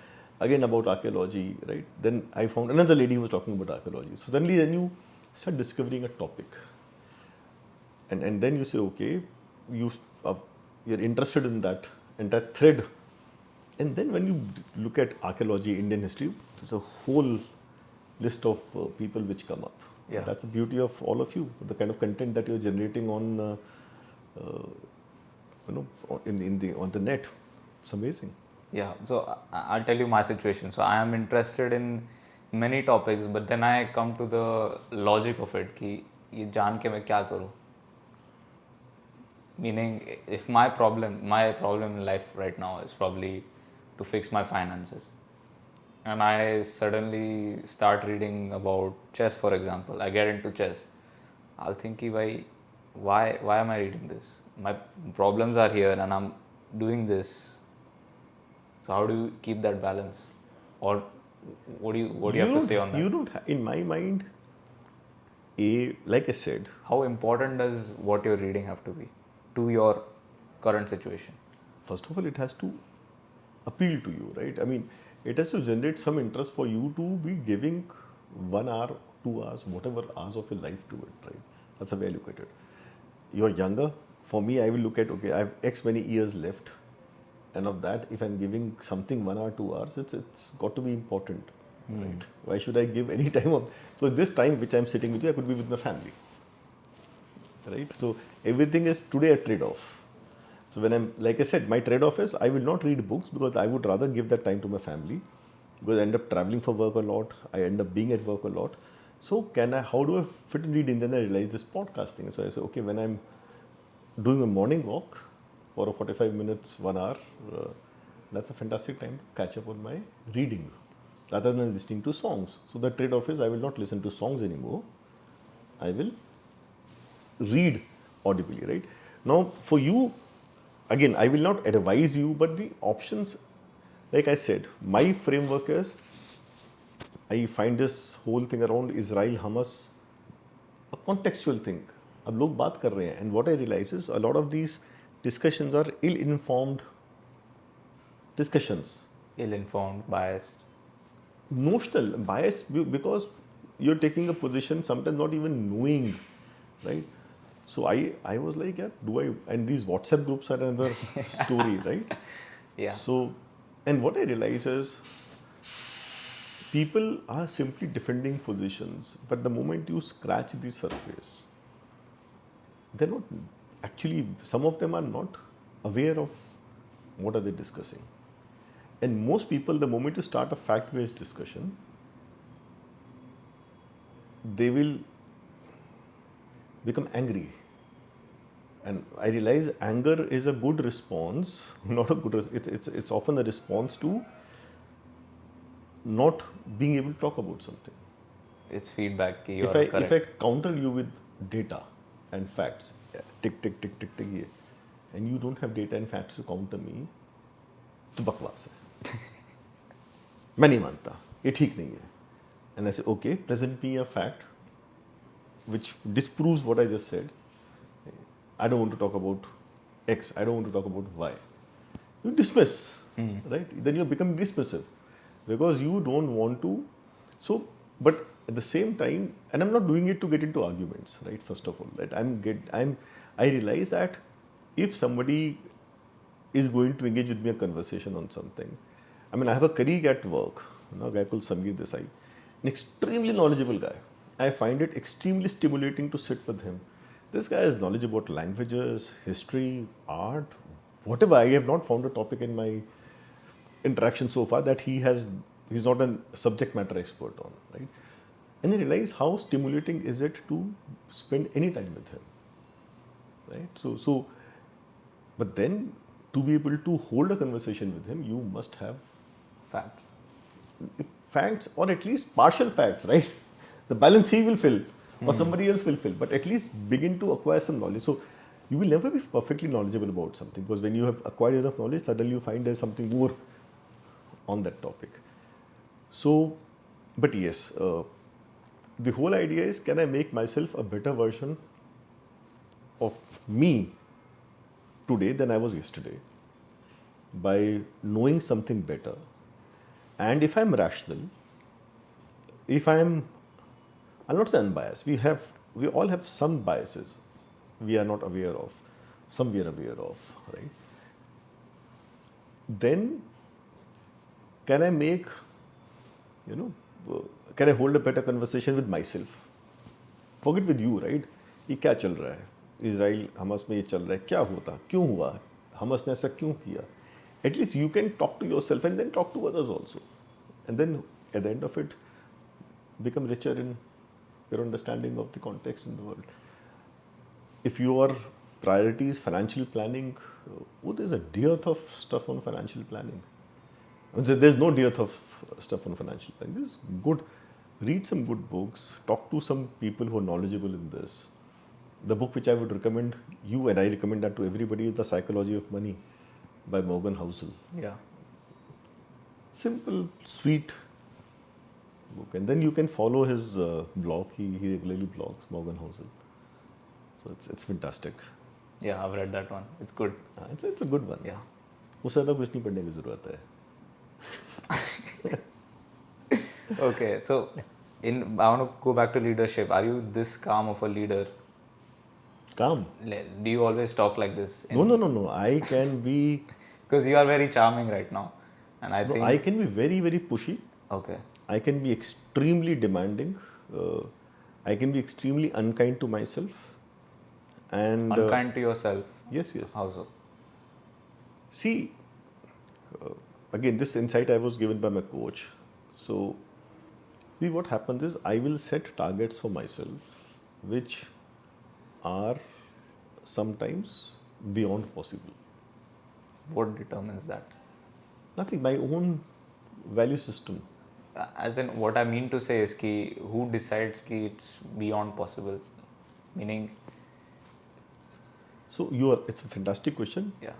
again about archaeology, right? Then I found another lady who was talking about archaeology. So suddenly then you start discovering a topic. And then you say, okay, you're interested in that thread. And then when you look at archaeology, Indian history, there's a whole list of people which come up. Yeah. That's the beauty of all of you, the kind of content that you're generating on, on the net. It's amazing. Yeah, so I'll tell you my situation. So I am interested in many topics, but then I come to the logic of it कि ये जान के मैं क्या करूँ? Meaning, if my problem in life right now is probably to fix my finances, and I suddenly start reading about chess, for example, I get into chess, I'll think कि भाई why am I reading this? My problems are here and I'm doing this. So how do you keep that balance, or what do you have to say on that? You don't. In my mind, like I said, how important does what you're reading have to be to your current situation? First of all, it has to appeal to you, right? I mean, it has to generate some interest for you to be giving 1 hour, 2 hours, whatever hours of your life to it, right? That's the way I look at it. You're younger. For me, I will look at, okay, I have X many years left. And of that, if I'm giving something 1 hour, 2 hours, it's got to be important, right? Why should I give any time of? So this time which I'm sitting with you, I could be with my family, right? So everything is today a trade-off. So when like I said, my trade-off is I will not read books because I would rather give that time to my family, because I end up traveling for work a lot. I end up being at work a lot. So how do I fit in reading? Then I realize this podcasting. So I say, okay, when I'm doing a morning walk for a 45 minutes, 1 hour, that's a fantastic time to catch up on my reading rather than listening to songs. So the trade-off is I will not listen to songs anymore. I will read audibly, right? Now for you, again, I will not advise you, but the options, like I said, my framework is, I find this whole thing around Israel, Hamas, a contextual thing. अब लोग बात कर रहे हैं, and what I realize is a lot of these discussions are ill-informed discussions. Ill-informed, biased. Notional, biased, because you're taking a position, sometimes not even knowing, right? So I was like, yeah, and these WhatsApp groups are another story, right? Yeah. So, and what I realize is, people are simply defending positions, but the moment you scratch the surface, they're not actually, some of them are not aware of what are they discussing. And most people, the moment you start a fact-based discussion, they will become angry. And I realize anger is a good response, not a good, it's often a response to not being able to talk about something. It's feedback. If I counter you with data and facts, tick, tick, tick, tick, tick, and you don't have data and facts to counter me, तो बकवास है. मैं नहीं मानता, ये ठीक नहीं है. And I say, okay, present me a fact which disproves what I just said. I don't want to talk about X, I don't want to talk about Y. You dismiss, right? Then you become dismissive because you don't want to. So, but at the same time, and I'm not doing it to get into arguments, right? First of all, right? I realize that if somebody is going to engage with me a conversation on something, I mean, I have a colleague at work, a guy called Samir Desai, an extremely knowledgeable guy. I find it extremely stimulating to sit with him. This guy has knowledge about languages, history, art, whatever. I have not found a topic in my interaction so far that he's not a subject matter expert on, right? And I realize how stimulating is it to spend any time with him, right? But then to be able to hold a conversation with him, you must have Facts. facts or at least partial facts, right? The balance he will fill or somebody else will fill, but at least begin to acquire some knowledge. So you will never be perfectly knowledgeable about something, because when you have acquired enough knowledge, suddenly you find there's something more on that topic. So, but yes, the whole idea is, can I make myself a better version of me today than I was yesterday by knowing something better? And if I'm rational, I'll not say unbiased, we all have some biases we are not aware of, some we are aware of, right? Then can I make, can I hold a better conversation with myself? Forget with you, right? ये क्या चल रहा है? Israel हमस में ये चल रहा है, क्या होता, क्यों हुआ, हमस ने ऐसा क्यों किया? At least you can talk to yourself and then talk to others also. And then at the end of it, become richer in your understanding of the context in the world. If your priority is financial planning, there's a dearth of stuff on financial planning. There's no dearth of stuff on financial planning. This is good. Read some good books. Talk to some people who are knowledgeable in this. The book which I would recommend you, and I recommend that to everybody, is The Psychology of Money by Morgan Housel. Yeah. Simple, sweet book. And then you can follow his blog. He regularly blogs, Morgan Housel. So it's fantastic. Yeah, I've read that one. It's good. It's a good one. Yeah. उससे ज़्यादा कुछ नहीं पढ़ने की ज़रूरत है. Okay, so I want to go back to leadership. Are you this calm of a leader? Calm? Do you always talk like this? No. I can be... Because you are very charming right now. And I think... I can be very, very pushy. Okay. I can be extremely demanding. I can be extremely unkind to myself. And unkind to yourself? Yes. How so? See, again, this insight I was given by my coach. So, see, what happens is I will set targets for myself which are sometimes beyond possible. What determines that? Nothing, my own value system. As in, what I mean to say is ki who decides ki it's beyond possible? Meaning... So, it's a fantastic question. Yeah.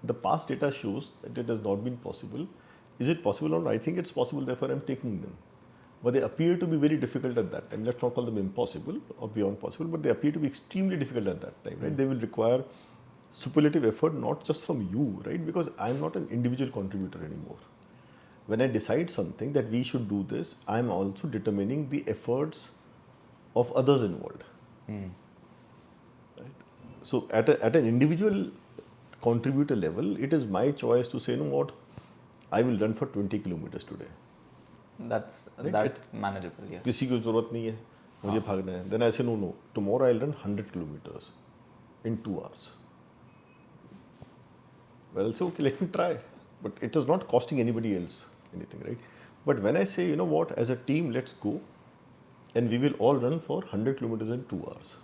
The past data shows that it has not been possible. Is it possible or not? I think it's possible, therefore I'm taking them. But they appear to be very difficult at that time. Let's not call them impossible or beyond possible, but they appear to be extremely difficult at that time, right? They will require superlative effort, not just from you, right? Because I'm not an individual contributor anymore. When I decide something that we should do this, I'm also determining the efforts of others involved. Right? So at an individual contributor level, it is my choice to say, you know what, I will run for 20 kilometers today. That's manageable, yeah. किसी की ज़रूरत नहीं है, मुझे भागना है. Then I say, no, tomorrow I'll run 100 kilometers in 2 hours. Well, so okay, let me try. But it is not costing anybody else anything, right? But when I say, you know what, as a team, let's go, and we will all run for 100 kilometers in 2 hours.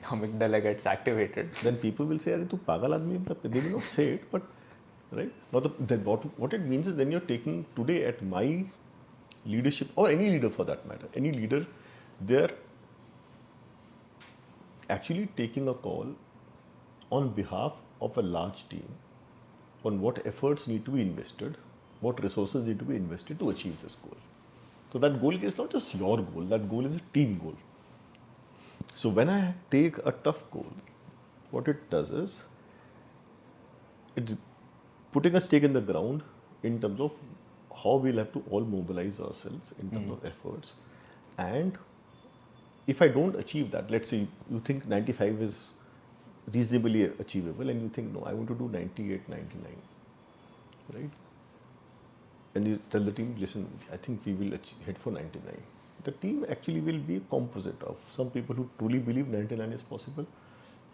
Amygdala gets activated. Then people will say, "Arey, tu pagal aadmi hai." They will not say it, but right now, then what it means is, then you're taking today at my leadership, or any leader for that matter, any leader, they're actually taking a call on behalf of a large team on what efforts need to be invested, what resources need to be invested to achieve this goal. So that goal is not just your goal, that goal is a team goal. So when I take a tough goal, what it does is, it's putting a stake in the ground in terms of how we'll have to all mobilize ourselves in terms of efforts. And if I don't achieve that, let's say you think 95 is reasonably achievable, and you think, no, I want to do 98, 99, right? And you tell the team, listen, I think we will hit for 99. The team actually will be a composite of some people who truly believe 99 is possible,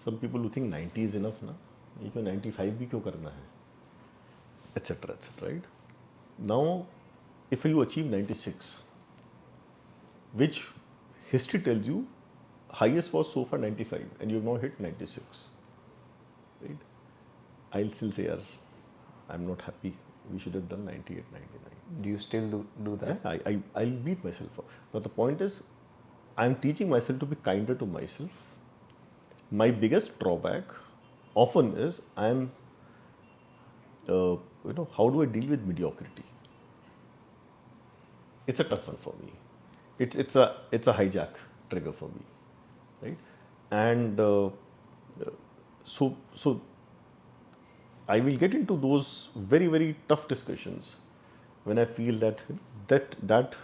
some people who think 90 is enough ना, ये क्यों 95 भी क्यों करना है, etc. etc. Right? Now, if you achieve 96, which history tells you highest was so far 95 and you have now hit 96, right? I'll still say, I'm not happy. We should have done 98, 99. Do you still do that? Yeah, I'll beat myself up. Now the point is, I'm teaching myself to be kinder to myself. My biggest drawback often is how do I deal with mediocrity? It's a tough one for me. It's a hijack trigger for me, right? And so I will get into those very, very tough discussions when I feel that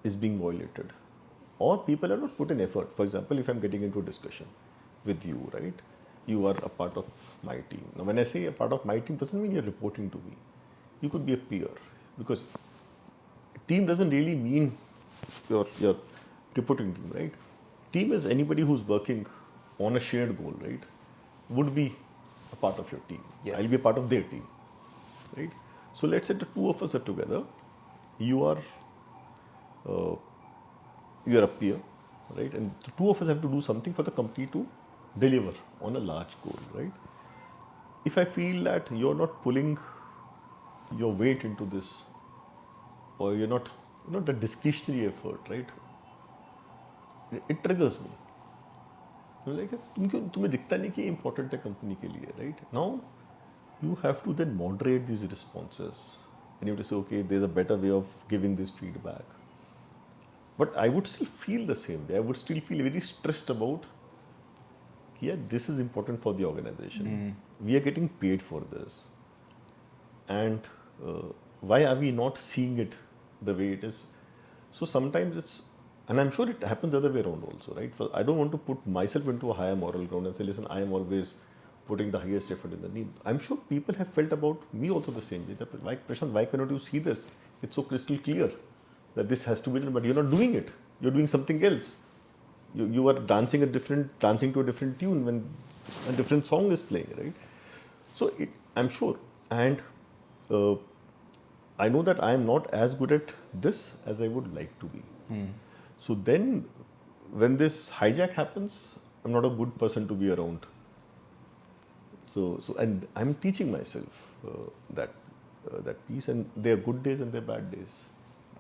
is being violated, or people have not put in effort. For example, if I'm getting into a discussion with you, right? You are a part of my team. Now, when I say a part of my team, doesn't mean you're reporting to me. You could be a peer, because team doesn't really mean your reporting team, right? Team is anybody who's working on a shared goal, right? Would be a part of your team. Yes. I'll be a part of their team, right? So let's say the two of us are together. You are a peer, right? And the two of us have to do something for the company to deliver on a large goal, right? If I feel that you're not pulling your weight into this, or you're not the discretionary effort, right? It triggers me. I'm like, तुम्हें दिखता नहीं कि important है company के लिए, right? Now you have to then moderate these responses, and you have to say, okay, there's a better way of giving this feedback. But I would still feel the same way. I would still feel very stressed about, yeah, this is important for the organization. We are getting paid for this, and why are we not seeing it the way it is? So sometimes it's, and I'm sure it happens the other way around also, right? So I don't want to put myself into a higher moral ground and say, listen, I am always putting the highest effort in the need. I'm sure people have felt about me also the same way. Why, Prashant, why cannot you see this? It's so crystal clear that this has to be done, but you're not doing it. You're doing something else. You are dancing to a different tune when a different song is playing, right? So I'm sure, and I know that I am not as good at this as I would like to be. So then, when this hijack happens, I'm not a good person to be around. So and I'm teaching myself that piece, and there are good days and there are bad days.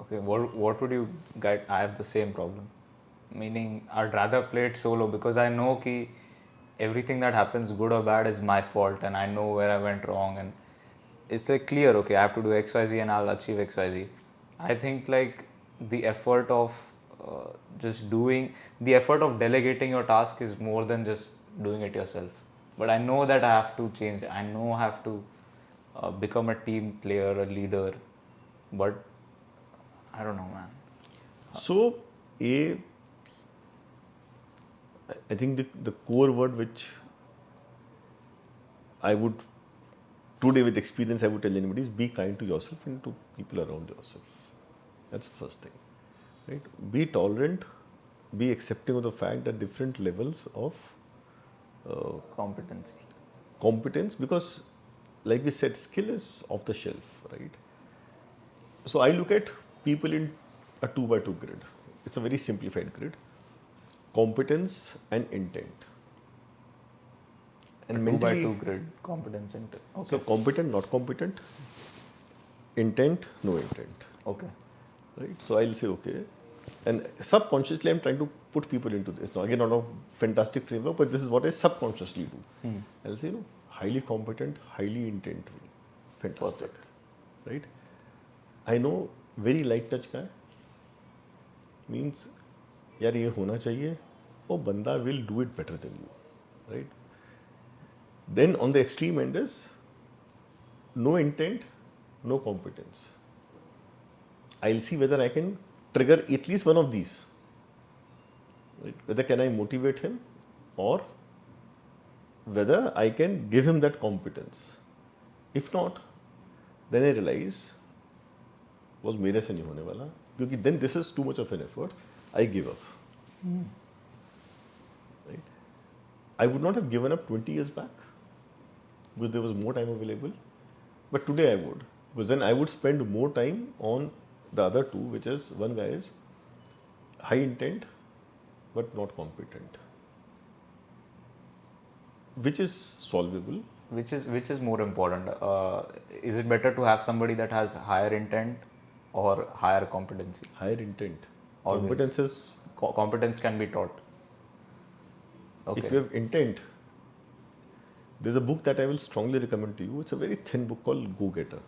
Okay, what would you guide? I have the same problem. Meaning, I'd rather play it solo, because I know कि everything that happens, good or bad, is my fault, and I know where I went wrong, and it's like clear, okay, I have to do XYZ and I'll achieve XYZ. I think like the effort of the effort of delegating your task is more than just doing it yourself. But I know that I have to change. I know I have to become a team player, a leader. But I don't know, man. So, I think the core word which I would, today with experience, I would tell anybody is be kind to yourself and to people around yourself. That's the first thing, right? Be tolerant, be accepting of the fact that different levels of competence, because like we said, skill is off the shelf, right? So I look at people in a 2x2 grid. It's a very simplified grid. Competence and intent. And 2x2 grid, competence, intent. Okay. So competent, not competent. Intent, no intent. Okay. Right? So I'll say, okay. And subconsciously, I'm trying to put people into this. Now, again, not a fantastic framework, but this is what I subconsciously do. I'll say, highly competent, highly intentful. Fantastic. Perfect. Right? I know very light touch guy means, यार ये होना चाहिए, वो बंदा will do it better than you. Right? Then on the extreme end is no intent, no competence. I'll see whether I can trigger at least one of these. Right? Whether can I motivate him, or whether I can give him that competence. If not, then I realize was मेरे से नहीं होने वाला, क्योंकि then this is too much of an effort. I give up. Right? I would not have given up 20 years back because there was more time available, but today I would, because then I would spend more time on the other two, which is one guy is high intent but not competent, which is solvable. Which is more important? Is it better to have somebody that has higher intent or higher competency? Higher intent. Always. Competence is Competence can be taught. Okay. if you have intent. There's a book that I will strongly recommend to you. It's a very thin book called Go Getter.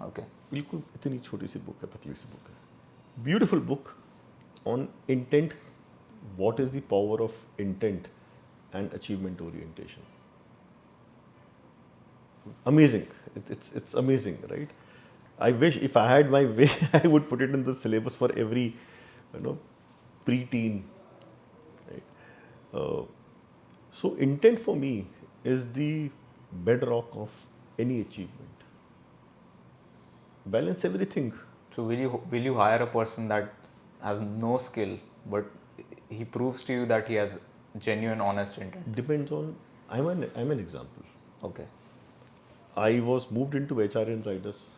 Okay. बिल्कुल इतनी छोटी सी book है, पतली सी book है. Beautiful book on intent. What is the power of intent and achievement orientation? Amazing. It's amazing, right? I wish if I had my way, I would put it in the syllabus for every, pre-teen. Right? So intent for me is the bedrock of any achievement. Balance everything. So will you hire a person that has no skill but he proves to you that he has genuine, honest intent? Depends on. I'm an example. Okay. I was moved into HR in Zydus.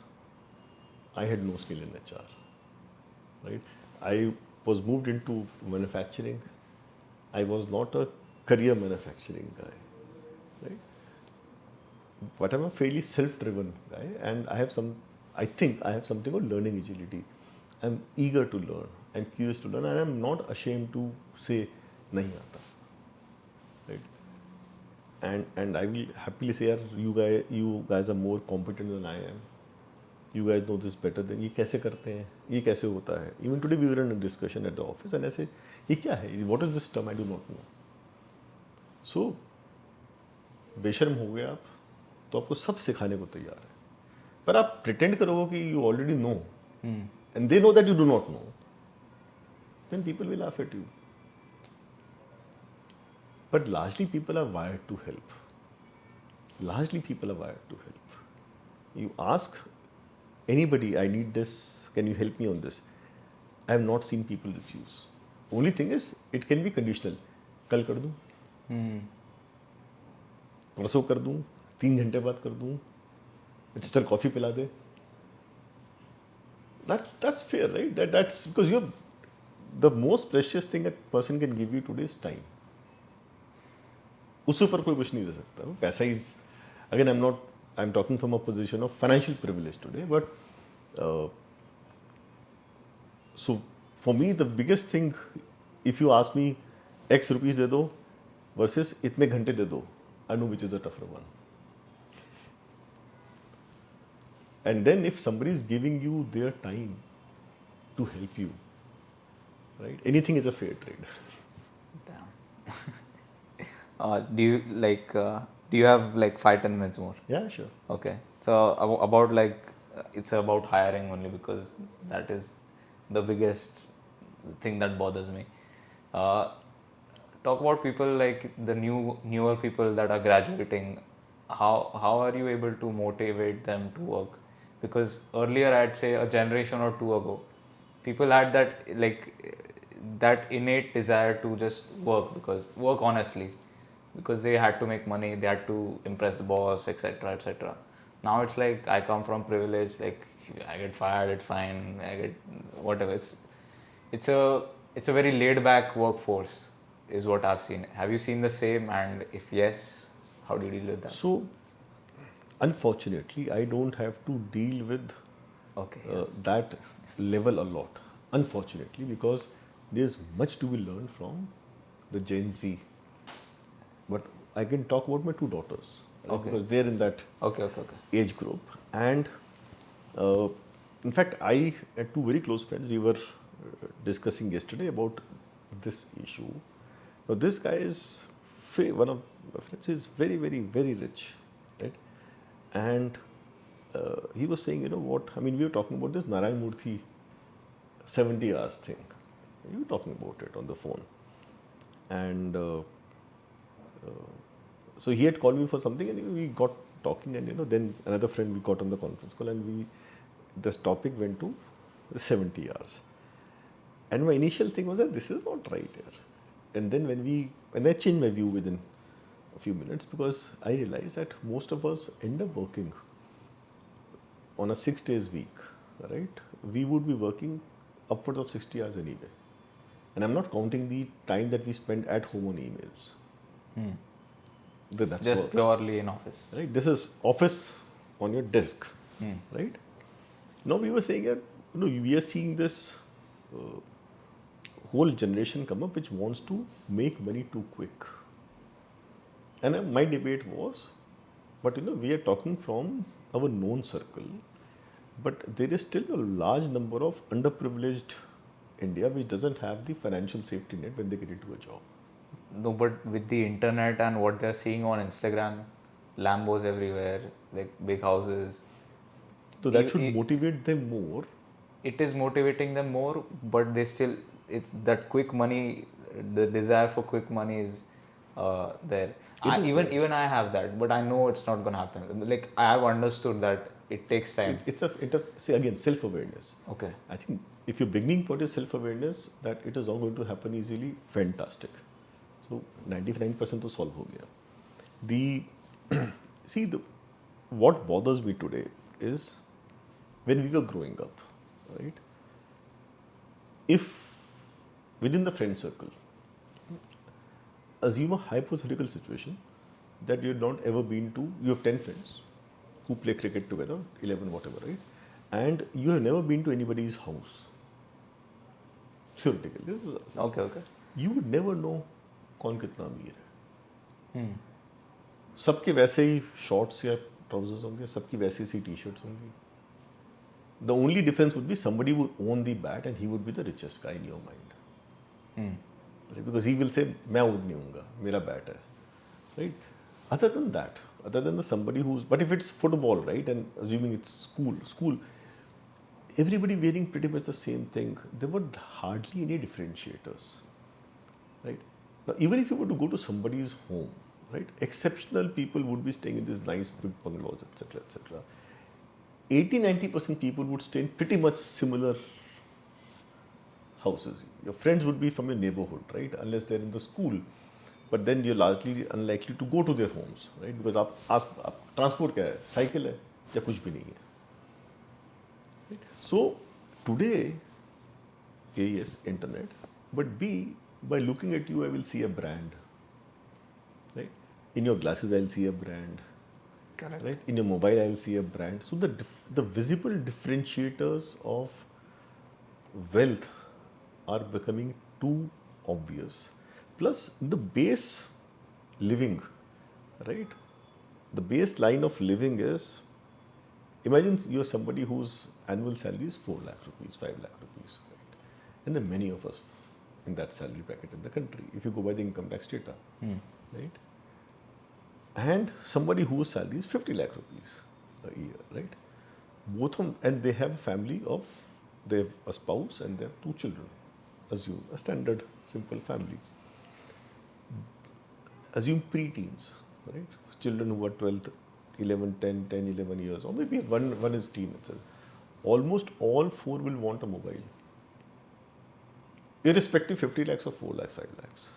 I had no skill in HR. Right? I was moved into manufacturing. I was not a career manufacturing guy. Right? But I'm a fairly self-driven guy, and I think I have something called learning agility. I'm eager to learn. I'm curious to learn, and I'm not ashamed to say nahi aata. Right? And I will happily say, you guys are more competent than I am. You guys know this better than. ये कैसे करते हैं? ये कैसे होता है? Even today we were in a discussion at the office, and I said, ये क्या है? What is this term? I do not know. So बेशर्म हो गए आप, तो आपको सब सिखाने को तैयार है. पर आप प्रिटेंड करोगे कि you already know, and they know that you do not know, then people will laugh at you. But largely people are wired to help. You ask anybody, I need this, can you help me on this? I have not seen people refuse. Only thing is, it can be conditional. कल कर दूं, परसों कर दूं, 3 घंटे बाद कर दूं, चल कॉफी पिला दे. That's fair, right? That's because the most precious thing a person can give you today is time. उससे ऊपर कोई कुछ नहीं दे सकता. पैसा is, again, I'm talking from a position of financial privilege today, but so for me the biggest thing, if you ask me X rupees दे दो versus इतने घंटे दे दो, I know which is the tougher one. And then if somebody is giving you their time to help you, right? Anything is a fair trade. Damn. Do you have like 5-10 minutes more? Yeah, sure. Okay. So about it's about hiring only, because that is the biggest thing that bothers me. Talk about people like the newer people that are graduating. How are you able to motivate them to work? Because earlier, I'd say a generation or two ago, people had that innate desire to just work honestly, because they had to make money, they had to impress the boss, etc., etc. Now it's like, I come from privilege, like I get fired, it's fine, I get whatever. It's a very laid back workforce is what I've seen. Have you seen the same? And if yes, how do you deal with that? So, unfortunately, I don't have to deal with that level a lot. Unfortunately, because there's much to be learned from the Gen Z. But I can talk about my 2 daughters, right? Because they're in that age group. And in fact, I had 2 very close friends. We were discussing yesterday about this issue. Now, this guy is one of my friends. Is very, very, very rich, right? And he was saying, what? I mean, we were talking about this Narayan Murthy 70 hours thing. We were talking about it on the phone. And so he had called me for something, and we got talking, and then another friend, we got on the conference call, and this topic went to 70 hours. And my initial thing was that this is not right here. And then when I changed my view within a few minutes, because I realized that most of us end up working on a 6 days week, right? We would be working upwards of 60 hours anyway. And I'm not counting the time that we spend at home on emails. That's Just work, purely in office. right? This is office on your desk, right? Now we were saying that, we are seeing this whole generation come up which wants to make money too quick. And my debate was, but we are talking from our known circle, but there is still a large number of underprivileged India which doesn't have the financial safety net when they get into a job. No, but with the internet and what they're seeing on Instagram, Lambos everywhere, like big houses. So that should motivate them more. It is motivating them more, but they still, it's that quick money, the desire for quick money is there. Even I have that, but I know it's not going to happen. Like, I have understood that it takes time. See, again, self-awareness. Okay. I think if your beginning point is self-awareness, that it is not going to happen easily, fantastic. So 99% to solve ho gaya. What bothers me today is when we were growing up, right? If within the friend circle, assume a hypothetical situation that you have not ever been to, you have 10 friends who play cricket together, 11, whatever, right? And you have never been to anybody's house. Theoretically. Okay. You would never know कौन कितना अमीर है. सबके वैसे ही shorts या trousers होंगे, सबकी वैसी सी टी शर्ट्स होंगी. The only difference would be somebody would own the bat and he would be the richest guy in your mind. Right? Because he will say, मैं would नहीं होऊंगा, मेरा bat है. Right? Other than that, other than somebody who's, but if it's football, right, and assuming it's school, everybody wearing pretty much the same thing, there were hardly any differentiators. Right? Now, even if you were to go to somebody's home, right, exceptional people would be staying in these nice big bungalows, etc., etc. 80-90% people would stay in pretty much similar houses. Your friends would be from your neighborhood, right, unless they're in the school. But then you're largely unlikely to go to their homes, right, because आप transport क्या है, cycle है या कुछ भी नहीं है. Right? So today, A, yes, internet, but B, by looking at you, I will see a brand. Right? In your glasses, I'll see a brand. Correct. Right? In your mobile, I'll see a brand. So the visible differentiators of wealth are becoming too obvious. Plus the base living, right? The baseline of living is, imagine you're somebody whose annual salary is 4 lakh rupees, 5 lakh rupees, right? And there are many of us in that salary bracket in the country, if you go by the income tax data, right? And somebody whose salary is 50 lakh rupees a year, right? Both of them, and they have a family of, they have a spouse and they have 2 children. Assume a standard, simple family. Assume pre-teens, right? Children who are 12, 11, 10, 11 years, or maybe one is teen itself. Almost all 4 will want a mobile. Irrespective 50 lakhs or 4 lakhs, 5 lakhs.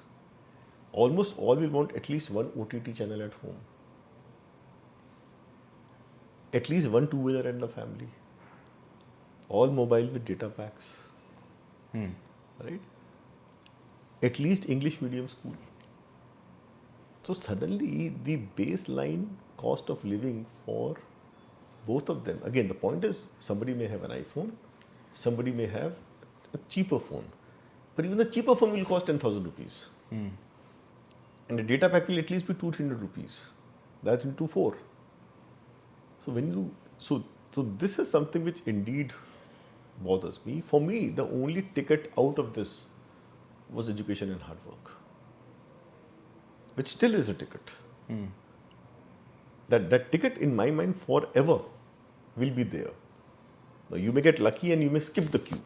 Almost all will want at least one OTT channel at home. At least one two-wheeler in the family. All mobile with data packs. Right? At least English medium school. So suddenly the baseline cost of living for both of them, again the point is somebody may have an iPhone, somebody may have a cheaper phone. But even the cheaper phone will cost 10,000 rupees. And the data pack will at least be 200-300 rupees. That's into 4. So when you, so this is something which indeed bothers me. For me, the only ticket out of this was education and hard work, which still is a ticket. That ticket in my mind forever will be there. Now you may get lucky and you may skip the queue,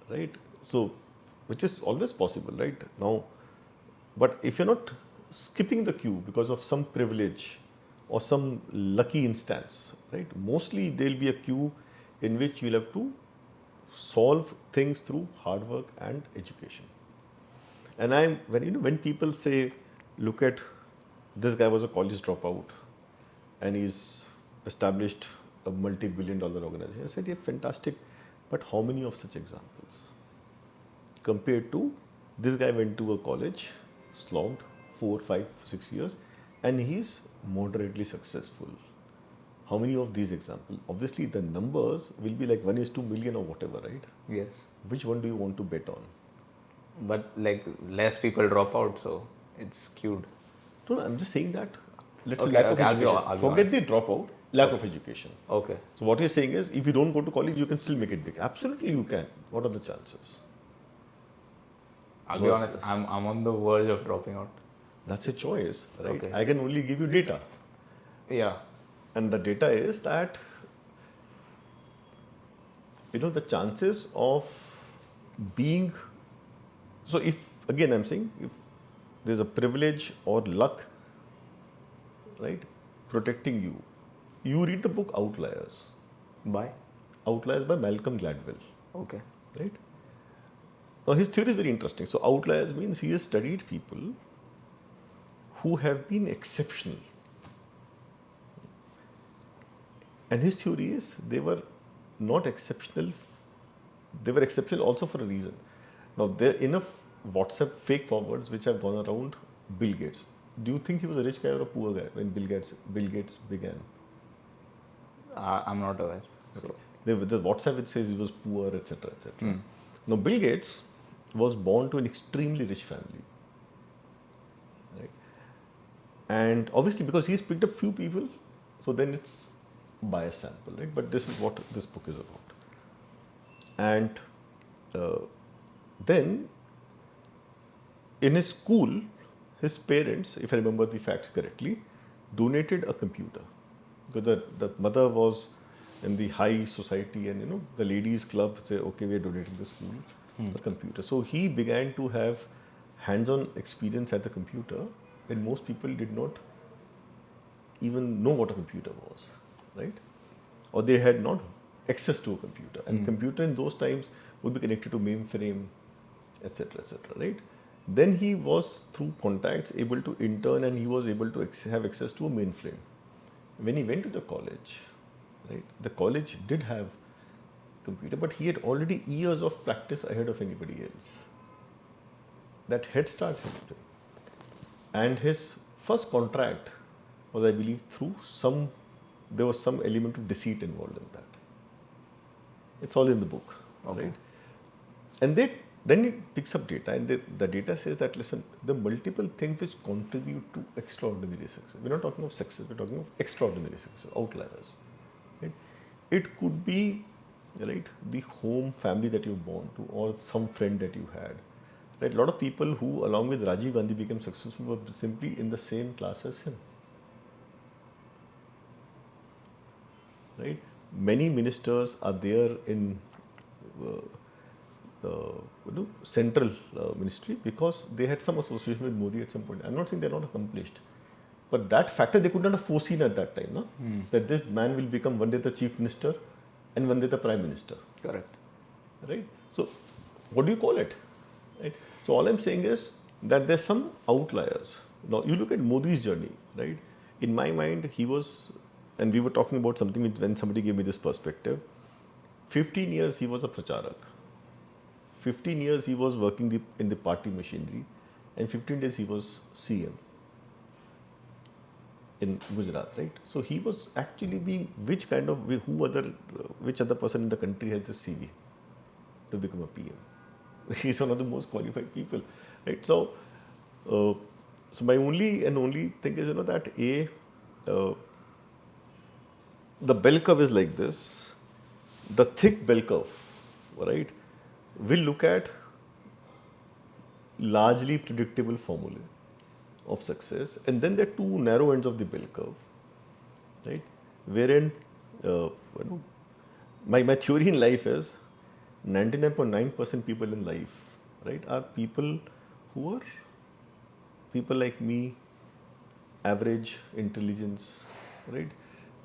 right? So, which is always possible, right? Now, but if you're not skipping the queue because of some privilege or some lucky instance, right? Mostly there'll be a queue in which you'll have to solve things through hard work and education. And when people say, look at this guy was a college dropout and he's established a multi-billion-dollar organization. I said, yeah, fantastic, but how many of such examples? Compared to this guy went to a college, slogged 4, 5, 6 years, and he's moderately successful. How many of these examples? Obviously, the numbers will be like 1:2 million or whatever, right? Yes. Which one do you want to bet on? But like less people drop out, so it's skewed. No, I'm just saying that. Let's say Okay, lack okay, of I'll be education. honest. Forget the dropout, lack of education. Okay. So what you're saying is, if you don't go to college, you can still make it big. Absolutely, you can. What are the chances? I'll be honest, I'm on the verge of dropping out. That's a choice, right? Okay. I can only give you data. Yeah. And the data is that, the chances of being, so if, again, I'm saying, if there's a privilege or luck, right, protecting you, you read the book Outliers. Bye. Outliers by Malcolm Gladwell, Okay. right? Now, his theory is very interesting. So, outliers means he has studied people who have been exceptional. And his theory is they were not exceptional, they were exceptional also for a reason. Now, there are enough WhatsApp fake forwards which have gone around Bill Gates. Do you think he was a rich guy or a poor guy when Bill Gates began? I'm not aware. So. Okay. The WhatsApp which says he was poor, etc., etc. Now, Bill Gates was born to an extremely rich family, right? And obviously, because he's picked up few people, so then it's bias sample, right? But this is what this book is about. And then in his school, his parents, if I remember the facts correctly, donated a computer because the mother was in the high society, and the ladies club say, okay, we are donating the school a computer. So he began to have hands-on experience at the computer when most people did not even know what a computer was, right? Or they had not access to a computer. And computer in those times would be connected to mainframe, etc., right? Then he was, through contacts, able to intern, and he was able to have access to a mainframe. When he went to the college, right, the college did have computer, but he had already years of practice ahead of anybody else. That head start helped him. And his first contract was, I believe, there was some element of deceit involved in that. It's all in the book, Okay. right? And then it picks up data, and the data says that, listen, the multiple things which contribute to extraordinary success. We're not talking of success, we're talking of extraordinary success, outliers. Right? It could be, right, the home family that you're born to, or some friend that you had. Right? A lot of people who, along with Rajiv Gandhi, became successful were simply in the same class as him. Right? Many ministers are there in central ministry because they had some association with Modi at some point. I'm not saying they're not accomplished, but that factor they could not have foreseen at that time, no? That this man will become one day the chief minister and one day the prime minister. Correct. Right? So, what do you call it? Right? So, all I'm saying is that there's some outliers. Now, you look at Modi's journey, right? In my mind, he was, and we were talking about something when somebody gave me this perspective. 15 years he was a pracharak. 15 years he was working in the party machinery, and 15 days he was CM in Gujarat, right? So he was actually being, which other person in the country has the CV to become a PM? He's one of the most qualified people, right? So, so my only thing is, that the bell curve is like this. The thick bell curve, right, will look at largely predictable formulae of success, and then there are two narrow ends of the bell curve, right, wherein my theory in life is 99.9% people in life, right, are people who are people like me, average intelligence, right?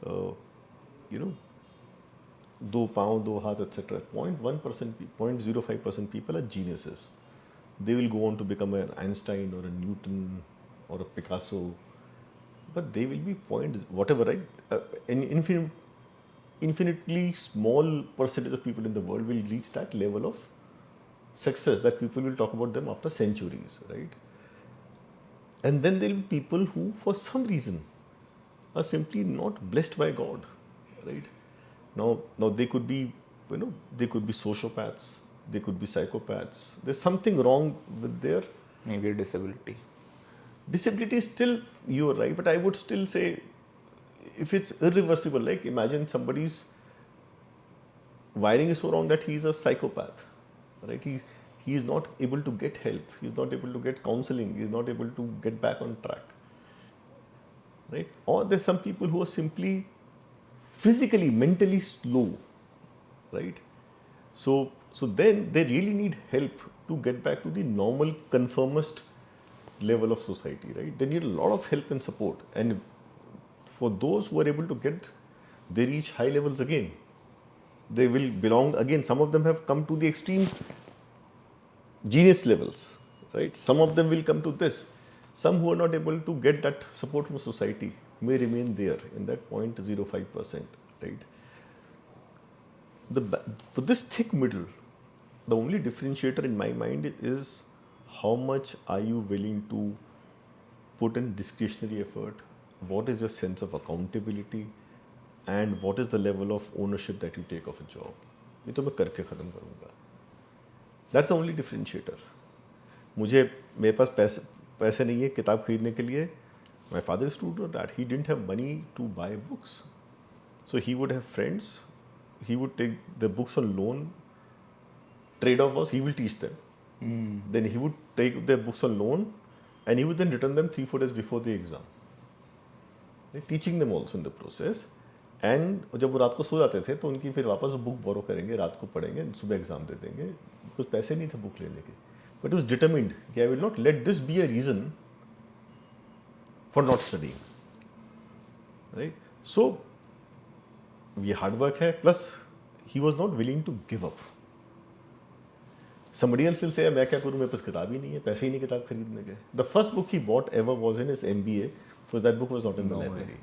Uh, you know, 2 पाँव 2 हाथ etc. 0.1%, 0.05% people are geniuses. They will go on to become an Einstein or a Newton or a Picasso, but they will be whatever, right? An infinitely small percentage of people in the world will reach that level of success that people will talk about them after centuries, right? And then there will be people who, for some reason, are simply not blessed by God, right? Now they could be, they could be sociopaths, they could be psychopaths. There's something wrong with their Maybe a disability. disability. Is still, you're right, but I would still say, if it's irreversible, like imagine somebody's wiring is so wrong that he's a psychopath, right? He is not able to get help, he's not able to get counseling, he's not able to get back on track, right? Or there's some people who are simply physically, mentally slow, right? So then they really need help to get back to the normal conformist level of society, right? They need a lot of help and support. And for those who are able to they reach high levels again. They will belong again. Some of them have come to the extreme genius levels, right? Some of them will come to this. Some who are not able to get that support from society may remain there in that 0.05%, right? For this thick middle, the only differentiator in my mind is how much are you willing to put in discretionary effort, what is your sense of accountability, and what is the level of ownership that you take of a job. ये तो मैं करके ख़त्म करूँगा. That's the only differentiator. मेरे पास पैसे नहीं है किताब खरीदने के लिए. My father used to do that. He didn't have money to buy books. So he would have friends. He would take the books on loan. Trade-off was he will teach them. Then he would take their books on loan and he would then return them 3-4 days before the exam. Right? Teaching them also in the process. And जब वो रात को सो जाते थे तो उनकी फिर वापस बुक बोरो करेंगे, रात को पढ़ेंगे, सुबह एग्जाम दे देंगे. कुछ पैसे नहीं थे बुक लेने के, बट वॉज डिटरमिन्ड कि I will not let this be a reason for not studying, right? So ये हार्डवर्क है, plus he was not willing to give up. Somebody else will say, मैं क्या करूँ, मेरे पास किताब ही नहीं है, पैसे ही नहीं किताब खरीदने के. The first book he bought ever was in his MBA, because that book was not in the library.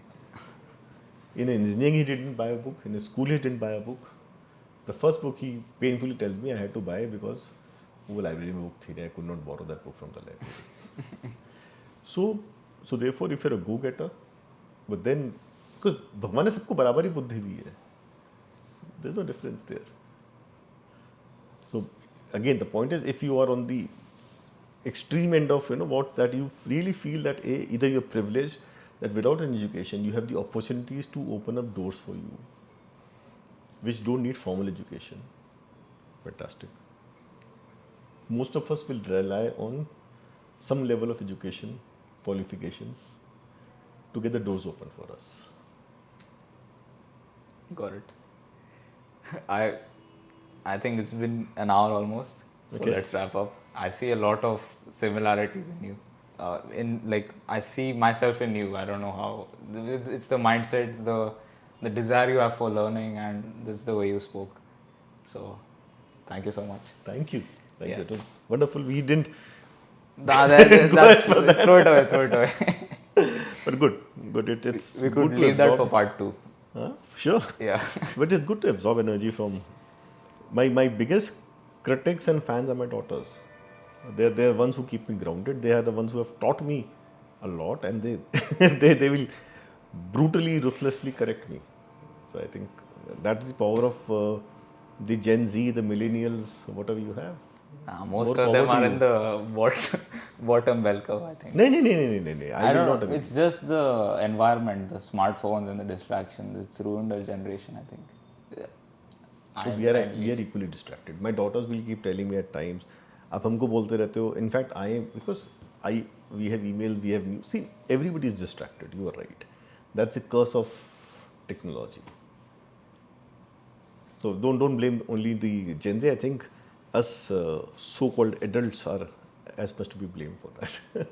In engineering, he didn't buy a book. In his school, he didn't buy a book. The first book he painfully tells me I had to buy because वो library में book थी, I could not borrow that book from the library. So therefore, if you're a go-getter, but then because भगवान ने सबको बराबर ही बुद्धि दी है, there's no difference there. So again, the point is, if you are on the extreme end of what that you really feel that either you're privileged that without an education you have the opportunities to open up doors for you which don't need formal education. Fantastic. Most of us will rely on some level of education, qualifications to get the doors open for us. Got it. I think it's been an hour almost, so Okay. let's wrap up. I see a lot of similarities in you. I see myself in you. I don't know how. It's the mindset, the desire you have for learning, and this is the way you spoke. So, thank you so much. Thank you. Thank Yeah. you. It was wonderful. We didn't, That's throw it away. but good. It's We good could to leave that absorb. for part 2. Huh? Sure. Yeah. But it's good to absorb energy from my biggest critics and fans are my daughters. They're ones who keep me grounded. They are the ones who have taught me a lot, and they will brutally, ruthlessly correct me. So I think that is the power of the Gen Z, the millennials, whatever you have. Most More of them power are to in you. the bottom bell curve, I think. No. I I will don't not know. agree. It's just the environment, the smartphones and the distractions. It's ruined our generation, I think. We are equally distracted. My daughters will keep telling me at times, आप हमको बोलते रहते हो. In fact, we have email, we have news. See, everybody is distracted. You are right. That's a curse of technology. So don't blame only the Gen Z. I think us so-called adults are as much to be blamed for that.